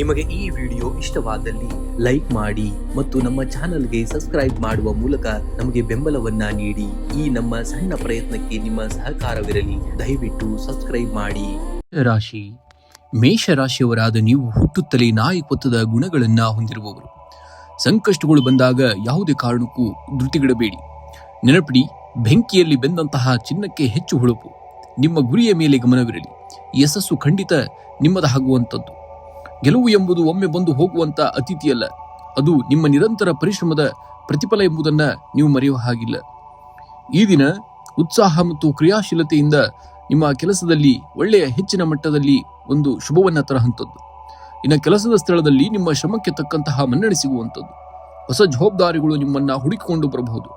ನಿಮಗೆ ಈ ವಿಡಿಯೋ ಇಷ್ಟವಾದಲ್ಲಿ ಲೈಕ್ ಮಾಡಿ ಮತ್ತು ನಮ್ಮ ಚಾನೆಲ್ಗೆ ಸಬ್ಸ್ಕ್ರೈಬ್ ಮಾಡುವ ಮೂಲಕ ನಮಗೆ ಬೆಂಬಲವನ್ನ ನೀಡಿ. ಈ ನಮ್ಮ ಸಣ್ಣ ಪ್ರಯತ್ನಕ್ಕೆ ನಿಮ್ಮ ಸಹಕಾರವಿರಲಿ. ದಯವಿಟ್ಟು ಸಬ್ಸ್ಕ್ರೈಬ್ ಮಾಡಿ. ರಾಶಿ ಮೇಷರಾಶಿಯವರಾದ ನೀವು ಹುಟ್ಟುತ್ತಲೇ ನಾಯಕತ್ವದ ಗುಣಗಳನ್ನ ಹೊಂದಿರುವವರು. ಸಂಕಷ್ಟಗಳು ಬಂದಾಗ ಯಾವುದೇ ಕಾರಣಕ್ಕೂ ಧೃತಿಗೆಡಬೇಡಿ. ನೆನಪಿಡಿ, ಬೆಂಕಿಯಲ್ಲಿ ಬೆಂದಂತಹ ಚಿನ್ನಕ್ಕೆ ಹೆಚ್ಚು ಹೊಳಪು. ನಿಮ್ಮ ಗುರಿಯ ಮೇಲೆ ಗಮನವಿರಲಿ. ಯಶಸ್ಸು ಖಂಡಿತ ನಿಮ್ಮದಾಗುವಂಥದ್ದು. ಗೆಲುವು ಎಂಬುದು ಒಮ್ಮೆ ಬಂದು ಹೋಗುವಂತ ಅತಿಥಿಯಲ್ಲ, ಅದು ನಿಮ್ಮ ನಿರಂತರ ಪರಿಶ್ರಮದ ಪ್ರತಿಫಲ ಎಂಬುದನ್ನು ನೀವು ಮರೆಯುವ ಹಾಗಿಲ್ಲ. ಈ ದಿನ ಉತ್ಸಾಹ ಮತ್ತು ಕ್ರಿಯಾಶೀಲತೆಯಿಂದ ನಿಮ್ಮ ಕೆಲಸದಲ್ಲಿ ಒಳ್ಳೆಯ ಹೆಚ್ಚಿನ ಮಟ್ಟದಲ್ಲಿ ಒಂದು ಶುಭವನ್ನ ತರಹಂಥದ್ದು. ಇನ್ನು ಕೆಲಸದ ಸ್ಥಳದಲ್ಲಿ ನಿಮ್ಮ ಶ್ರಮಕ್ಕೆ ತಕ್ಕಂತಹ ಮನ್ನಣೆ ಸಿಗುವಂಥದ್ದು. ಹೊಸ ಜವಾಬ್ದಾರಿಗಳು ನಿಮ್ಮನ್ನ ಹುಡುಕಿಕೊಂಡು ಬರಬಹುದು.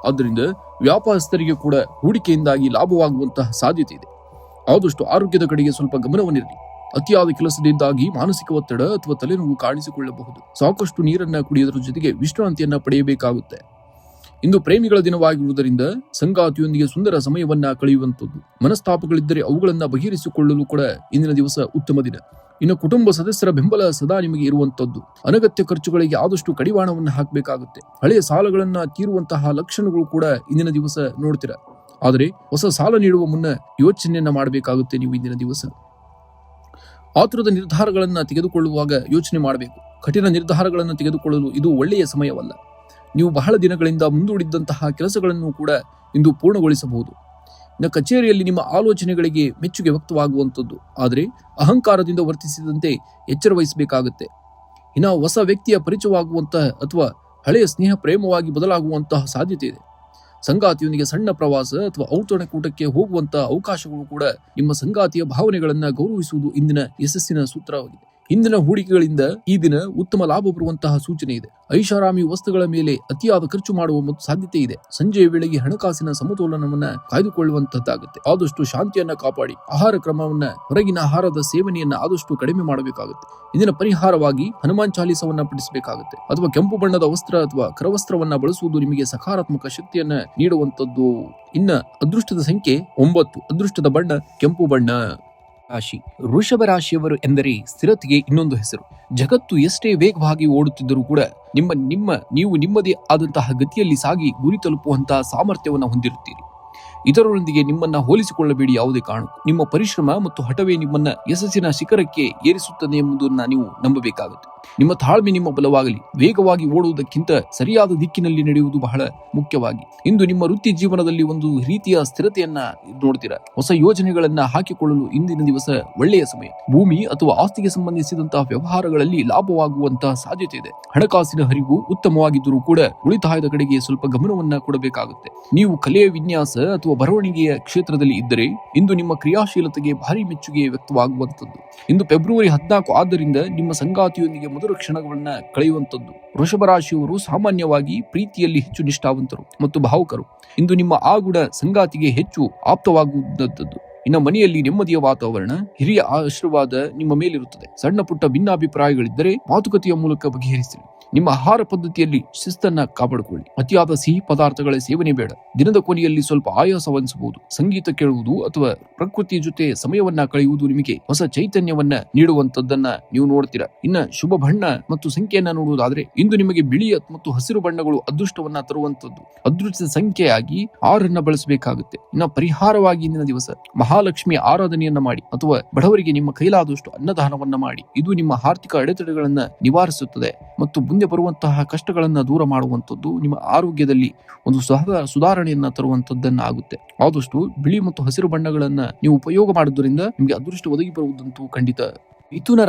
ಆದ್ದರಿಂದ ವ್ಯಾಪಾರಸ್ಥರಿಗೆ ಕೂಡ ಹೂಡಿಕೆಯಿಂದಾಗಿ ಲಾಭವಾಗುವಂತಹ ಸಾಧ್ಯತೆ ಇದೆ. ಆದಷ್ಟು ಆರೋಗ್ಯದ ಕಡೆಗೆ ಸ್ವಲ್ಪ ಗಮನವನ್ನಿರಲಿ. ಅತಿಯಾದ ಕೆಲಸದಿಂದಾಗಿ ಮಾನಸಿಕ ಒತ್ತಡ ಅಥವಾ ತಲೆನೋವು ಕಾಣಿಸಿಕೊಳ್ಳಬಹುದು. ಸಾಕಷ್ಟು ನೀರನ್ನ ಕುಡಿಯುವುದರ ಜೊತೆಗೆ ವಿಶ್ರಾಂತಿಯನ್ನ ಪಡೆಯಬೇಕಾಗುತ್ತೆ. ಇಂದು ಪ್ರೇಮಿಗಳ ದಿನವಾಗಿರುವುದರಿಂದ ಸಂಗಾತಿಯೊಂದಿಗೆ ಸುಂದರ ಸಮಯವನ್ನ ಕಳೆಯುವಂಥದ್ದು. ಮನಸ್ತಾಪಗಳಿದ್ದರೆ ಅವುಗಳನ್ನ ಬಗೆಹರಿಸಿಕೊಳ್ಳಲು ಕೂಡ ಇಂದಿನ ದಿವಸ ಉತ್ತಮ ದಿನ. ಇನ್ನು ಕುಟುಂಬ ಸದಸ್ಯರ ಬೆಂಬಲ ಸದಾ ನಿಮಗೆ ಇರುವಂತದ್ದು. ಅನಗತ್ಯ ಖರ್ಚುಗಳಿಗೆ ಆದಷ್ಟು ಕಡಿವಾಣವನ್ನು ಹಾಕಬೇಕಾಗುತ್ತೆ. ಹಳೆಯ ಸಾಲಗಳನ್ನ ತೀರುವಂತಹ ಲಕ್ಷಣಗಳು ಕೂಡ ಇಂದಿನ ದಿವಸ ನೋಡ್ತೀರಾ. ಆದರೆ ಹೊಸ ಸಾಲ ನೀಡುವ ಮುನ್ನ ಯೋಚನೆಯನ್ನ ಮಾಡಬೇಕಾಗುತ್ತೆ. ನೀವು ಇಂದಿನ ದಿವಸ ಆತುರದ ನಿರ್ಧಾರಗಳನ್ನ ತೆಗೆದುಕೊಳ್ಳುವಾಗ ಯೋಚನೆ ಮಾಡಬೇಕು. ಕಠಿಣ ನಿರ್ಧಾರಗಳನ್ನು ತೆಗೆದುಕೊಳ್ಳಲು ಇದು ಒಳ್ಳೆಯ ಸಮಯವಲ್ಲ. ನೀವು ಬಹಳ ದಿನಗಳಿಂದ ಮುಂದೂಡಿದ್ದಂತಹ ಕೆಲಸಗಳನ್ನು ಕೂಡ ಇಂದು ಪೂರ್ಣಗೊಳಿಸಬಹುದು. ಇನ್ನು ಕಚೇರಿಯಲ್ಲಿ ನಿಮ್ಮ ಆಲೋಚನೆಗಳಿಗೆ ಮೆಚ್ಚುಗೆ ವ್ಯಕ್ತವಾಗುವಂಥದ್ದು. ಆದರೆ ಅಹಂಕಾರದಿಂದ ವರ್ತಿಸಿದಂತೆ ಎಚ್ಚರ ವಹಿಸಬೇಕಾಗುತ್ತೆ. ಇನ್ನು ಹೊಸ ವ್ಯಕ್ತಿಯ ಪರಿಚಯವಾಗುವಂತಹ ಅಥವಾ ಹಳೆಯ ಸ್ನೇಹ ಪ್ರೇಮವಾಗಿ ಬದಲಾಗುವಂತಹ ಸಾಧ್ಯತೆ ಇದೆ. ಸಂಗಾತಿಯೊಂದಿಗೆ ಸಣ್ಣ ಪ್ರವಾಸ ಅಥವಾ ಔತಣಕೂಟಕ್ಕೆ ಹೋಗುವಂತಹ ಅವಕಾಶಗಳು ಕೂಡ ನಿಮ್ಮ ಸಂಗಾತಿಯ ಭಾವನೆಗಳನ್ನ ಗೌರವಿಸುವುದು ಇಂದಿನ ಯಶಸ್ಸಿನ ಸೂತ್ರವಾಗಿದೆ. ಇಂದಿನ ಹೂಡಿಕೆಗಳಿಂದ ಈ ದಿನ ಉತ್ತಮ ಲಾಭ ಬರುವಂತಹ ಸೂಚನೆ ಇದೆ. ಐಷಾರಾಮಿ ವಸ್ತುಗಳ ಮೇಲೆ ಅತಿಯಾದ ಖರ್ಚು ಮಾಡುವ ಸಾಧ್ಯತೆ ಇದೆ. ಸಂಜೆಯ ವೇಳೆಗೆ ಹಣಕಾಸಿನ ಸಮತೋಲನವನ್ನ ಕಾಯ್ದುಕೊಳ್ಳುವಂತದ್ದಾಗುತ್ತೆ. ಆದಷ್ಟು ಶಾಂತಿಯನ್ನ ಕಾಪಾಡಿ. ಆಹಾರ ಕ್ರಮವನ್ನ, ಹೊರಗಿನ ಆಹಾರದ ಸೇವನೆಯನ್ನ ಆದಷ್ಟು ಕಡಿಮೆ ಮಾಡಬೇಕಾಗುತ್ತೆ. ಇಂದಿನ ಪರಿಹಾರವಾಗಿ ಹನುಮಾನ್ ಚಾಲೀಸವನ್ನ ಪಠಿಸಬೇಕಾಗುತ್ತೆ. ಅಥವಾ ಕೆಂಪು ಬಣ್ಣದ ವಸ್ತ್ರ ಅಥವಾ ಕರವಸ್ತ್ರವನ್ನ ಬಳಸುವುದು ನಿಮಗೆ ಸಕಾರಾತ್ಮಕ ಶಕ್ತಿಯನ್ನ ನೀಡುವಂತದ್ದು. ಇನ್ನ ಅದೃಷ್ಟದ ಸಂಖ್ಯೆ 9. ಅದೃಷ್ಟದ ಬಣ್ಣ ಕೆಂಪು ಬಣ್ಣ. ರಾಶಿ ವೃಷಭ ರಾಶಿಯವರು ಎಂದರೆ ಸ್ಥಿರತೆಗೆ ಇನ್ನೊಂದು ಹೆಸರು. ಜಗತ್ತು ಎಷ್ಟೇ ವೇಗವಾಗಿ ಓಡುತ್ತಿದ್ದರೂ ಕೂಡ ನೀವು ನಿಮ್ಮದೇ ಆದಂತಹ ಗತಿಯಲ್ಲಿ ಸಾಗಿ ಗುರಿ ತಲುಪುವಂತಹ ಸಾಮರ್ಥ್ಯವನ್ನು ಹೊಂದಿರುತ್ತೀರಿ. ಇತರರೊಂದಿಗೆ ನಿಮ್ಮನ್ನ ಹೋಲಿಸಿಕೊಳ್ಳಬೇಡಿ. ಯಾವುದೇ ಕಾರಣಕ್ಕೂ ನಿಮ್ಮ ಪರಿಶ್ರಮ ಮತ್ತು ಹಠವೇ ನಿಮ್ಮನ್ನ ಯಶಸ್ಸಿನ ಶಿಖರಕ್ಕೆ ಏರಿಸುತ್ತದೆ ಎಂಬುದನ್ನು ನೀವು ನಂಬಬೇಕಾಗುತ್ತೆ. ನಿಮ್ಮ ತಾಳ್ಮೆ ನಿಮ್ಮ ಬಲವಾಗಲಿ. ವೇಗವಾಗಿ ಓಡುವುದಕ್ಕಿಂತ ಸರಿಯಾದ ದಿಕ್ಕಿನಲ್ಲಿ ನಡೆಯುವುದು ಬಹಳ ಮುಖ್ಯವಾಗಿ. ಇಂದು ನಿಮ್ಮ ವೃತ್ತಿ ಜೀವನದಲ್ಲಿ ಒಂದು ರೀತಿಯ ಸ್ಥಿರತೆಯನ್ನ ನೋಡ್ತೀರಾ. ಹೊಸ ಯೋಜನೆಗಳನ್ನ ಹಾಕಿಕೊಳ್ಳಲು ಇಂದಿನ ದಿವಸ ಒಳ್ಳೆಯ ಸಮಯ. ಭೂಮಿ ಅಥವಾ ಆಸ್ತಿಗೆ ಸಂಬಂಧಿಸಿದಂತಹ ವ್ಯವಹಾರಗಳಲ್ಲಿ ಲಾಭವಾಗುವಂತಹ ಸಾಧ್ಯತೆ ಇದೆ. ಹಣಕಾಸಿನ ಹರಿವು ಉತ್ತಮವಾಗಿದ್ದರೂ ಕೂಡ ಉಳಿತಾಯದ ಕಡೆಗೆ ಸ್ವಲ್ಪ ಗಮನವನ್ನ ಕೊಡಬೇಕಾಗುತ್ತೆ. ನೀವು ಕಲೆಯ ವಿನ್ಯಾಸ ಅಥವಾ ಬರವಣಿಗೆಯ ಕ್ಷೇತ್ರದಲ್ಲಿ ಇದ್ದರೆ ಇಂದು ನಿಮ್ಮ ಕ್ರಿಯಾಶೀಲತೆಗೆ ಭಾರಿ ಮೆಚ್ಚುಗೆ ವ್ಯಕ್ತವಾಗುವಂಥದ್ದು. ಇಂದು ಫೆಬ್ರವರಿ 14 ಆದ್ದರಿಂದ ನಿಮ್ಮ ಸಂಗಾತಿಯೊಂದಿಗೆ ಮಧುರ ಕ್ಷಣಗಳನ್ನ ಕಳೆಯುವಂಥದ್ದು. ವೃಷಭ ರಾಶಿಯವರು ಸಾಮಾನ್ಯವಾಗಿ ಪ್ರೀತಿಯಲ್ಲಿ ಹೆಚ್ಚು ನಿಷ್ಠಾವಂತರು ಮತ್ತು ಭಾವುಕರು. ಇಂದು ನಿಮ್ಮ ಆಗುಣ ಸಂಗಾತಿಗೆ ಹೆಚ್ಚು ಆಪ್ತವಾಗುವಂಥದ್ದು. ಇನ್ನು ಮನೆಯಲ್ಲಿ ನೆಮ್ಮದಿಯ ವಾತಾವರಣ, ಹಿರಿಯ ಆಶೀರ್ವಾದ ನಿಮ್ಮ ಮೇಲಿರುತ್ತದೆ. ಸಣ್ಣ ಪುಟ್ಟ ಭಿನ್ನಾಭಿಪ್ರಾಯಗಳಿದ್ದರೆ ಮಾತುಕತೆಯ ಮೂಲಕ ಬಗೆಹರಿಸಿ. ನಿಮ್ಮ ಆಹಾರ ಪದ್ಧತಿಯಲ್ಲಿ ಶಿಸ್ತನ್ನ ಕಾಪಾಡಿಕೊಳ್ಳಿ. ಅತಿಯಾದ ಸಿಹಿ ಪದಾರ್ಥಗಳ ಸೇವನೆ ಬೇಡ. ದಿನದ ಕೊನೆಯಲ್ಲಿ ಸ್ವಲ್ಪ ಆಯಾಸವೆನಿಸಬಹುದು. ಸಂಗೀತ ಕೇಳುವುದು ಅಥವಾ ಪ್ರಕೃತಿಯ ಜೊತೆ ಸಮಯವನ್ನ ಕಳೆಯುವುದು ನಿಮಗೆ ಹೊಸ ಚೈತನ್ಯವನ್ನ ನೀಡುವಂತದ್ದನ್ನ ನೀವು ನೋಡ್ತೀರಾ. ಇನ್ನ ಶುಭ ಬಣ್ಣ ಮತ್ತು ಸಂಖ್ಯೆಯನ್ನ ನೋಡುವುದಾದ್ರೆ ಇಂದು ನಿಮಗೆ ಬಿಳಿ ಮತ್ತು ಹಸಿರು ಬಣ್ಣಗಳು ಅದೃಷ್ಟವನ್ನ ತರುವಂತದ್ದು. ಅದೃಷ್ಟದ ಸಂಖ್ಯೆಯಾಗಿ 6 ಬಳಸಬೇಕಾಗುತ್ತೆ. ಇನ್ನ ಪರಿಹಾರವಾಗಿ ಇಂದಿನ ದಿವಸ ಮಹಾಲಕ್ಷ್ಮಿಯ ಆರಾಧನೆಯನ್ನ ಮಾಡಿ ಅಥವಾ ಬಡವರಿಗೆ ನಿಮ್ಮ ಕೈಲಾದಷ್ಟು ಅನ್ನದಾನವನ್ನ ಮಾಡಿ. ಇದು ನಿಮ್ಮ ಆರ್ಥಿಕ ಅಡೆತಡೆಗಳನ್ನ ನಿವಾರಿಸುತ್ತದೆ ಮತ್ತು ಮುಂದೆ ಬರುವಂತಹ ಕಷ್ಟಗಳನ್ನ ದೂರ ಮಾಡುವಂಥದ್ದು. ನಿಮ್ಮ ಆರೋಗ್ಯದಲ್ಲಿ ಒಂದು ಸುಧಾರಣೆಯನ್ನ ತರುವಂತದ್ದನ್ನ ಆಗುತ್ತೆ. ಆದಷ್ಟು ಬಿಳಿ ಮತ್ತು ಹಸಿರು ಬಣ್ಣಗಳನ್ನ ನೀವು ಉಪಯೋಗ ಮಾಡುವುದರಿಂದ ನಿಮಗೆ ಅದೃಷ್ಟ ಒದಗಿ ಬರುವುದಂತೂ ಖಂಡಿತ. ಮಿಥುನ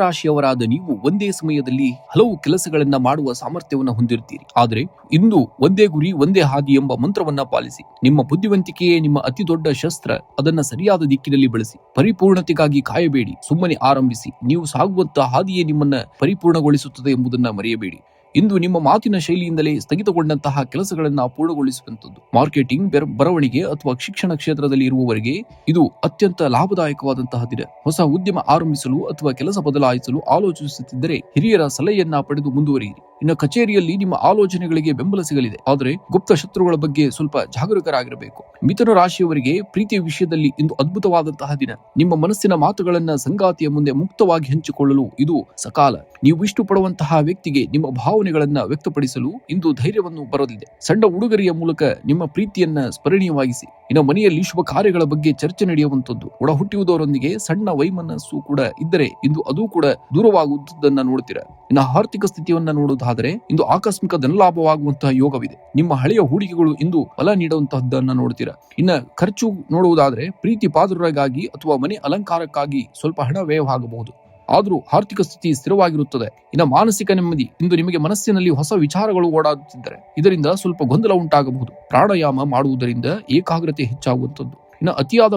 ರಾಶಿಯವರಾದ ನೀವು ಒಂದೇ ಸಮಯದಲ್ಲಿ ಹಲವು ಕೆಲಸಗಳನ್ನ ಮಾಡುವ ಸಾಮರ್ಥ್ಯವನ್ನ ಹೊಂದಿರುತ್ತೀರಿ. ಆದರೆ ಇಂದು ಒಂದೇ ಗುರಿ ಒಂದೇ ಹಾದಿ ಎಂಬ ಮಂತ್ರವನ್ನ ಪಾಲಿಸಿ. ನಿಮ್ಮ ಬುದ್ಧಿವಂತಿಕೆಯೇ ನಿಮ್ಮ ಅತಿ ದೊಡ್ಡ ಶಸ್ತ್ರ. ಅದನ್ನ ಸರಿಯಾದ ದಿಕ್ಕಿನಲ್ಲಿ ಬಳಸಿ. ಪರಿಪೂರ್ಣತೆಗಾಗಿ ಕಾಯಬೇಡಿ. ಸುಮ್ಮನೆ ಆರಂಭಿಸಿ. ನೀವು ಸಾಗುವಂತಹ ಹಾದಿಯೇ ನಿಮ್ಮನ್ನ ಪರಿಪೂರ್ಣಗೊಳಿಸುತ್ತದೆ ಎಂಬುದನ್ನ ಮರೆಯಬೇಡಿ. ಇಂದು ನಿಮ್ಮ ಮಾತಿನ ಶೈಲಿಯಿಂದಲೇ ಸ್ಥಗಿತಗೊಂಡಂತಹ ಕೆಲಸಗಳನ್ನ ಪೂರ್ಣಗೊಳಿಸುವಂತದ್ದು. ಮಾರ್ಕೆಟಿಂಗ್, ಬರವಣಿಗೆ ಅಥವಾ ಶಿಕ್ಷಣ ಕ್ಷೇತ್ರದಲ್ಲಿ ಇರುವವರಿಗೆ ಇದು ಅತ್ಯಂತ ಲಾಭದಾಯಕವಾದಂತಹ ದಿನ. ಹೊಸ ಉದ್ಯಮ ಆರಂಭಿಸಲು ಅಥವಾ ಕೆಲಸ ಬದಲಾಯಿಸಲು ಆಲೋಚಿಸುತ್ತಿದ್ದರೆ ಹಿರಿಯರ ಸಲಹೆಯನ್ನ ಪಡೆದು ಮುಂದುವರಿಯಿರಿ. ಇನ್ನು ಕಚೇರಿಯಲ್ಲಿ ನಿಮ್ಮ ಆಲೋಚನೆಗಳಿಗೆ ಬೆಂಬಲ ಸಿಗಲಿದೆ. ಆದರೆ ಗುಪ್ತ ಶತ್ರುಗಳ ಬಗ್ಗೆ ಸ್ವಲ್ಪ ಜಾಗರೂಕರಾಗಿರಬೇಕು. ಮಿಥುನ ರಾಶಿಯವರಿಗೆ ಪ್ರೀತಿಯ ವಿಷಯದಲ್ಲಿ ಇಂದು ಅದ್ಭುತವಾದಂತಹ ದಿನ. ನಿಮ್ಮ ಮನಸ್ಸಿನ ಮಾತುಗಳನ್ನ ಸಂಗಾತಿಯ ಮುಂದೆ ಮುಕ್ತವಾಗಿ ಹಂಚಿಕೊಳ್ಳಲು ಇದು ಸಕಾಲ. ನೀವು ಇಷ್ಟಪಡುವಂತಹ ವ್ಯಕ್ತಿಗೆ ನಿಮ್ಮ ಭಾವನೆಗಳನ್ನ ವ್ಯಕ್ತಪಡಿಸಲು ಇಂದು ಧೈರ್ಯವನ್ನು ಬರಲಿದೆ. ಸಣ್ಣ ಉಡುಗೊರೆಯ ಮೂಲಕ ನಿಮ್ಮ ಪ್ರೀತಿಯನ್ನ ಸ್ಮರಣೀಯವಾಗಿಸಿ. ಇನ್ನು ಮನೆಯಲ್ಲಿ ಶುಭ ಕಾರ್ಯಗಳ ಬಗ್ಗೆ ಚರ್ಚೆ ನಡೆಯುವಂತದ್ದು. ಒಡ ಹುಟ್ಟಿಯುವುದರೊಂದಿಗೆ ಸಣ್ಣ ವೈಮನಸ್ಸು ಕೂಡ ಇದ್ದರೆ ಇಂದು ಅದು ಕೂಡ ದೂರವಾಗುವುದನ್ನ ನೋಡ್ತೀರಾ. ಇನ್ನು ಆರ್ಥಿಕ ಸ್ಥಿತಿಯನ್ನ ನೋಡುವುದಾದರೆ ಇಂದು ಆಕಸ್ಮಿಕ ಧನಲಾಭವಾಗುವಂತಹ ಯೋಗವಿದೆ. ನಿಮ್ಮ ಹಳೆಯ ಹೂಡಿಕೆಗಳು ಇಂದು ಫಲ ನೀಡುವಂತಹದ್ದನ್ನ ನೋಡ್ತೀರಾ. ಇನ್ನ ಖರ್ಚು ನೋಡುವುದಾದ್ರೆ ಪ್ರೀತಿ ಪಾತ್ರರಿಗಾಗಿ ಅಥವಾ ಮನೆ ಅಲಂಕಾರಕ್ಕಾಗಿ ಸ್ವಲ್ಪ ಹಣ ವ್ಯಯವಾಗಬಹುದು. ಆದರೂ ಆರ್ಥಿಕ ಸ್ಥಿತಿ ಸ್ಥಿರವಾಗಿರುತ್ತದೆ. ಇನ್ನು ಮಾನಸಿಕ ನೆಮ್ಮದಿ. ಇಂದು ನಿಮಗೆ ಮನಸ್ಸಿನಲ್ಲಿ ಹೊಸ ವಿಚಾರಗಳು ಓಡಾಡುತ್ತಿದ್ದರೆ ಇದರಿಂದ ಸ್ವಲ್ಪ ಗೊಂದಲ ಉಂಟಾಗಬಹುದು. ಪ್ರಾಣಾಯಾಮ ಮಾಡುವುದರಿಂದ ಏಕಾಗ್ರತೆ ಹೆಚ್ಚಾಗುವಂಥದ್ದು. ಇನ್ನು ಅತಿಯಾದ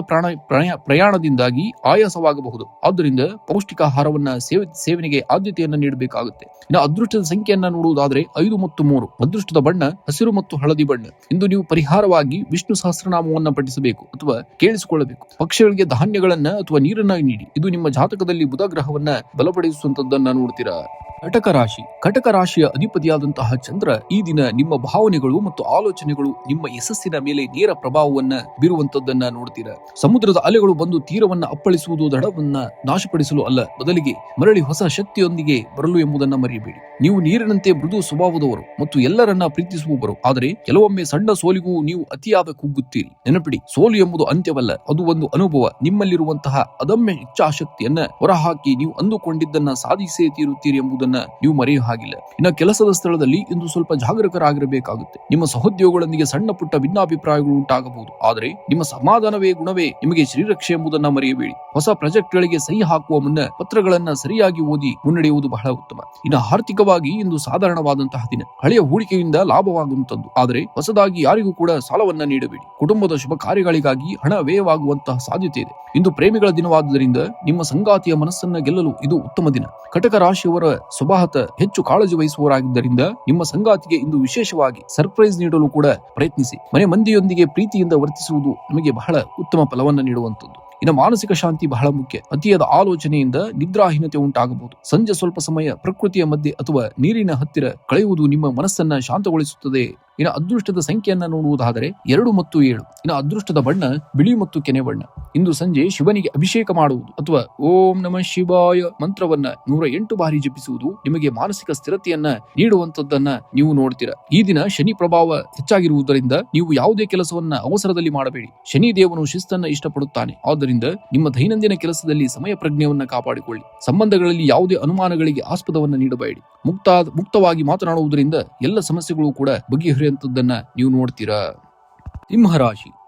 ಪ್ರಯಾಣದಿಂದಾಗಿ ಆಯಾಸವಾಗಬಹುದು. ಆದ್ದರಿಂದ ಪೌಷ್ಟಿಕ ಆಹಾರವನ್ನ ಸೇವನೆಗೆ ಆದ್ಯತೆಯನ್ನ ನೀಡಬೇಕಾಗುತ್ತೆ. ಇನ್ನು ಅದೃಷ್ಟದ ಸಂಖ್ಯೆಯನ್ನ ನೋಡುವುದಾದ್ರೆ 5 ಮತ್ತು 3. ಅದೃಷ್ಟದ ಬಣ್ಣ ಹಸಿರು ಮತ್ತು ಹಳದಿ ಬಣ್ಣ. ಇಂದು ನೀವು ಪರಿಹಾರವಾಗಿ ವಿಷ್ಣು ಸಹಸ್ರನಾಮವನ್ನ ಪಠಿಸಬೇಕು ಅಥವಾ ಕೇಳಿಸಿಕೊಳ್ಳಬೇಕು. ಪಕ್ಷಿಗಳಿಗೆ ಧಾನ್ಯಗಳನ್ನ ಅಥವಾ ನೀರನ್ನ ನೀಡಿ. ಇದು ನಿಮ್ಮ ಜಾತಕದಲ್ಲಿ ಬುಧ ಗ್ರಹವನ್ನ ಬಲಪಡಿಸುವಂತದ್ದನ್ನ ನೋಡ್ತೀರಾ. ಕಟಕ ರಾಶಿಯ ಅಧಿಪತಿಯಾದಂತಹ ಚಂದ್ರ ಈ ದಿನ ನಿಮ್ಮ ಭಾವನೆಗಳು ಮತ್ತು ಆಲೋಚನೆಗಳು ನಿಮ್ಮ ಯಶಸ್ಸಿನ ಮೇಲೆ ನೇರ ಪ್ರಭಾವವನ್ನ ಬೀರುವಂತದ್ದನ್ನ ನೋಡ್ತೀರಾ. ಸಮುದ್ರದ ಅಲೆಗಳು ಬಂದು ತೀರವನ್ನ ಅಪ್ಪಳಿಸುವುದು ದಡವನ್ನ ನಾಶಪಡಿಸಲು ಅಲ್ಲ, ಬದಲಿಗೆ ಮರಳಿ ಹೊಸ ಶಕ್ತಿಯೊಂದಿಗೆ ಬರಲು ಎಂಬುದನ್ನ ಮರೆಯಬೇಡಿ. ನೀವು ನೀರಿನಂತೆ ಮೃದು ಸ್ವಭಾವದವರು ಮತ್ತು ಎಲ್ಲರನ್ನ ಪ್ರೀತಿಸುವವರು. ಆದರೆ ಕೆಲವೊಮ್ಮೆ ಸಣ್ಣ ಸೋಲಿಗೂ ನೀವು ಅತಿಯಾದ ಕುಗ್ಗುತ್ತೀರಿ. ನೆನಪಿಡಿ, ಸೋಲು ಎಂಬುದು ಅಂತ್ಯವಲ್ಲ, ಅದು ಒಂದು ಅನುಭವ. ನಿಮ್ಮಲ್ಲಿರುವಂತಹ ಅದಮ್ಯ ಇಚ್ಛಾಶಕ್ತಿಯನ್ನ ಹೊರಹಾಕಿ ನೀವು ಅಂದುಕೊಂಡಿದ್ದನ್ನ ಸಾಧಿಸೇ ತೀರುತ್ತೀರಿ ಎಂಬುದನ್ನ ನೀವು ಮರೆಯುವ ಹಾಗಿಲ್ಲ. ಇನ್ನು ಕೆಲಸದ ಸ್ಥಳದಲ್ಲಿ ಇಂದು ಸ್ವಲ್ಪ ಜಾಗರೂಕರಾಗಿರಬೇಕಾಗುತ್ತೆ. ನಿಮ್ಮ ಸಹೋದ್ಯೋಗಿಗಳೊಂದಿಗೆ ಸಣ್ಣ ಪುಟ್ಟ ಭಿನ್ನಾಭಿಪ್ರಾಯಗಳು ಉಂಟಾಗಬಹುದು. ಆದರೆ ನಿಮ್ಮ ಸಮಾಧಾನವೇ ಗುಣವೇ ನಿಮಗೆ ಶ್ರೀರಕ್ಷೆ ಎಂಬುದನ್ನ ಮರೆಯಬೇಡಿ. ಹೊಸ ಪ್ರಾಜೆಕ್ಟ್ಗಳಿಗೆ ಸಹಿ ಹಾಕುವ ಮುನ್ನ ಪತ್ರಗಳನ್ನ ಸರಿಯಾಗಿ ಓದಿ ಮುನ್ನಡೆಯುವುದು ಬಹಳ ಉತ್ತಮ. ಇನ್ನು ಆರ್ಥಿಕವಾಗಿ ಇಂದು ಸಾಧಾರಣವಾದಂತಹ ದಿನ. ಹಳೆಯ ಹೂಡಿಕೆಯಿಂದ ಲಾಭವಾಗುವಂತದ್ದು. ಆದರೆ ಹೊಸದಾಗಿ ಯಾರಿಗೂ ಕೂಡ ಸಾಲವನ್ನ ನೀಡಬೇಡಿ. ಕುಟುಂಬದ ಶುಭ ಕಾರ್ಯಗಳಿಗಾಗಿ ಹಣ ವ್ಯಯವಾಗುವಂತಹ ಸಾಧ್ಯತೆ ಇದೆ. ಇಂದು ಪ್ರೇಮಿಗಳ ದಿನವಾದ್ದರಿಂದ ನಿಮ್ಮ ಸಂಗಾತಿಯ ಮನಸ್ಸನ್ನ ಗೆಲ್ಲಲು ಇದು ಉತ್ತಮ ದಿನ. ಕಟಕ ರಾಶಿಯವರ ಸ್ವಭಾವತ ಹೆಚ್ಚು ಕಾಳಜಿ ವಹಿಸುವವರಾಗಿದ್ದರಿಂದ ನಿಮ್ಮ ಸಂಗಾತಿಗೆ ಇಂದು ವಿಶೇಷವಾಗಿ ಸರ್ಪ್ರೈಸ್ ನೀಡಲು ಕೂಡ ಪ್ರಯತ್ನಿಸಿ. ಮನೆ ಮಂದಿಯೊಂದಿಗೆ ಪ್ರೀತಿಯಿಂದ ವರ್ತಿಸುವುದು ನಿಮಗೆ ಬಹಳ ಉತ್ತಮ ಫಲವನ್ನು ನೀಡುವಂತದ್ದು. ಇನ್ನು ಮಾನಸಿಕ ಶಾಂತಿ ಬಹಳ ಮುಖ್ಯ. ಅತಿಯಾದ ಆಲೋಚನೆಯಿಂದ ನಿದ್ರಾಹೀನತೆ ಉಂಟಾಗಬಹುದು. ಸಂಜೆ ಸ್ವಲ್ಪ ಸಮಯ ಪ್ರಕೃತಿಯ ಮಧ್ಯೆ ಅಥವಾ ನೀರಿನ ಹತ್ತಿರ ಕಳೆಯುವುದು ನಿಮ್ಮ ಮನಸ್ಸನ್ನ ಶಾಂತಗೊಳಿಸುತ್ತದೆ. ಇನ್ನು ಅದೃಷ್ಟದ ಸಂಖ್ಯೆಯನ್ನ ನೋಡುವುದಾದರೆ 2 ಮತ್ತು 7. ಇನ್ನು ಅದೃಷ್ಟದ ಬಣ್ಣ ಬಿಳಿ ಮತ್ತು ಕೆನೆ ಬಣ್ಣ. ಇಂದು ಸಂಜೆ ಶಿವನಿಗೆ ಅಭಿಷೇಕ ಮಾಡುವುದು ಅಥವಾ ಓಂ ನಮಃ ಶಿವಾಯ ಮಂತ್ರವನ್ನ 108 ಬಾರಿ ಜಪಿಸುವುದು ನಿಮಗೆ ಮಾನಸಿಕ ಸ್ಥಿರತೆಯನ್ನ ನೀಡುವಂತದ್ದನ್ನ ನೀವು ನೋಡ್ತೀರಾ. ಈ ದಿನ ಶನಿ ಪ್ರಭಾವ ಹೆಚ್ಚಾಗಿರುವುದರಿಂದ ನೀವು ಯಾವುದೇ ಕೆಲಸವನ್ನ ಅವಸರದಲ್ಲಿ ಮಾಡಬೇಡಿ. ಶನಿ ದೇವನು ಶಿಸ್ತನ್ನ ಇಷ್ಟಪಡುತ್ತಾನೆ. ಆದ್ದರಿಂದ ನಿಮ್ಮ ದೈನಂದಿನ ಕೆಲಸದಲ್ಲಿ ಸಮಯ ಪ್ರಜ್ಞೆಯನ್ನ ಕಾಪಾಡಿಕೊಳ್ಳಿ. ಸಂಬಂಧಗಳಲ್ಲಿ ಯಾವುದೇ ಅನುಮಾನಗಳಿಗೆ ಆಸ್ಪದವನ್ನ ನೀಡಬೇಡಿ. ಮುಕ್ತವಾಗಿ ಮಾತನಾಡುವುದರಿಂದ ಎಲ್ಲ ಸಮಸ್ಯೆಗಳು ಕೂಡ ಬಗೆಹರಿಯುವಂತದ್ದನ್ನ ನೀವು ನೋಡ್ತೀರಾ.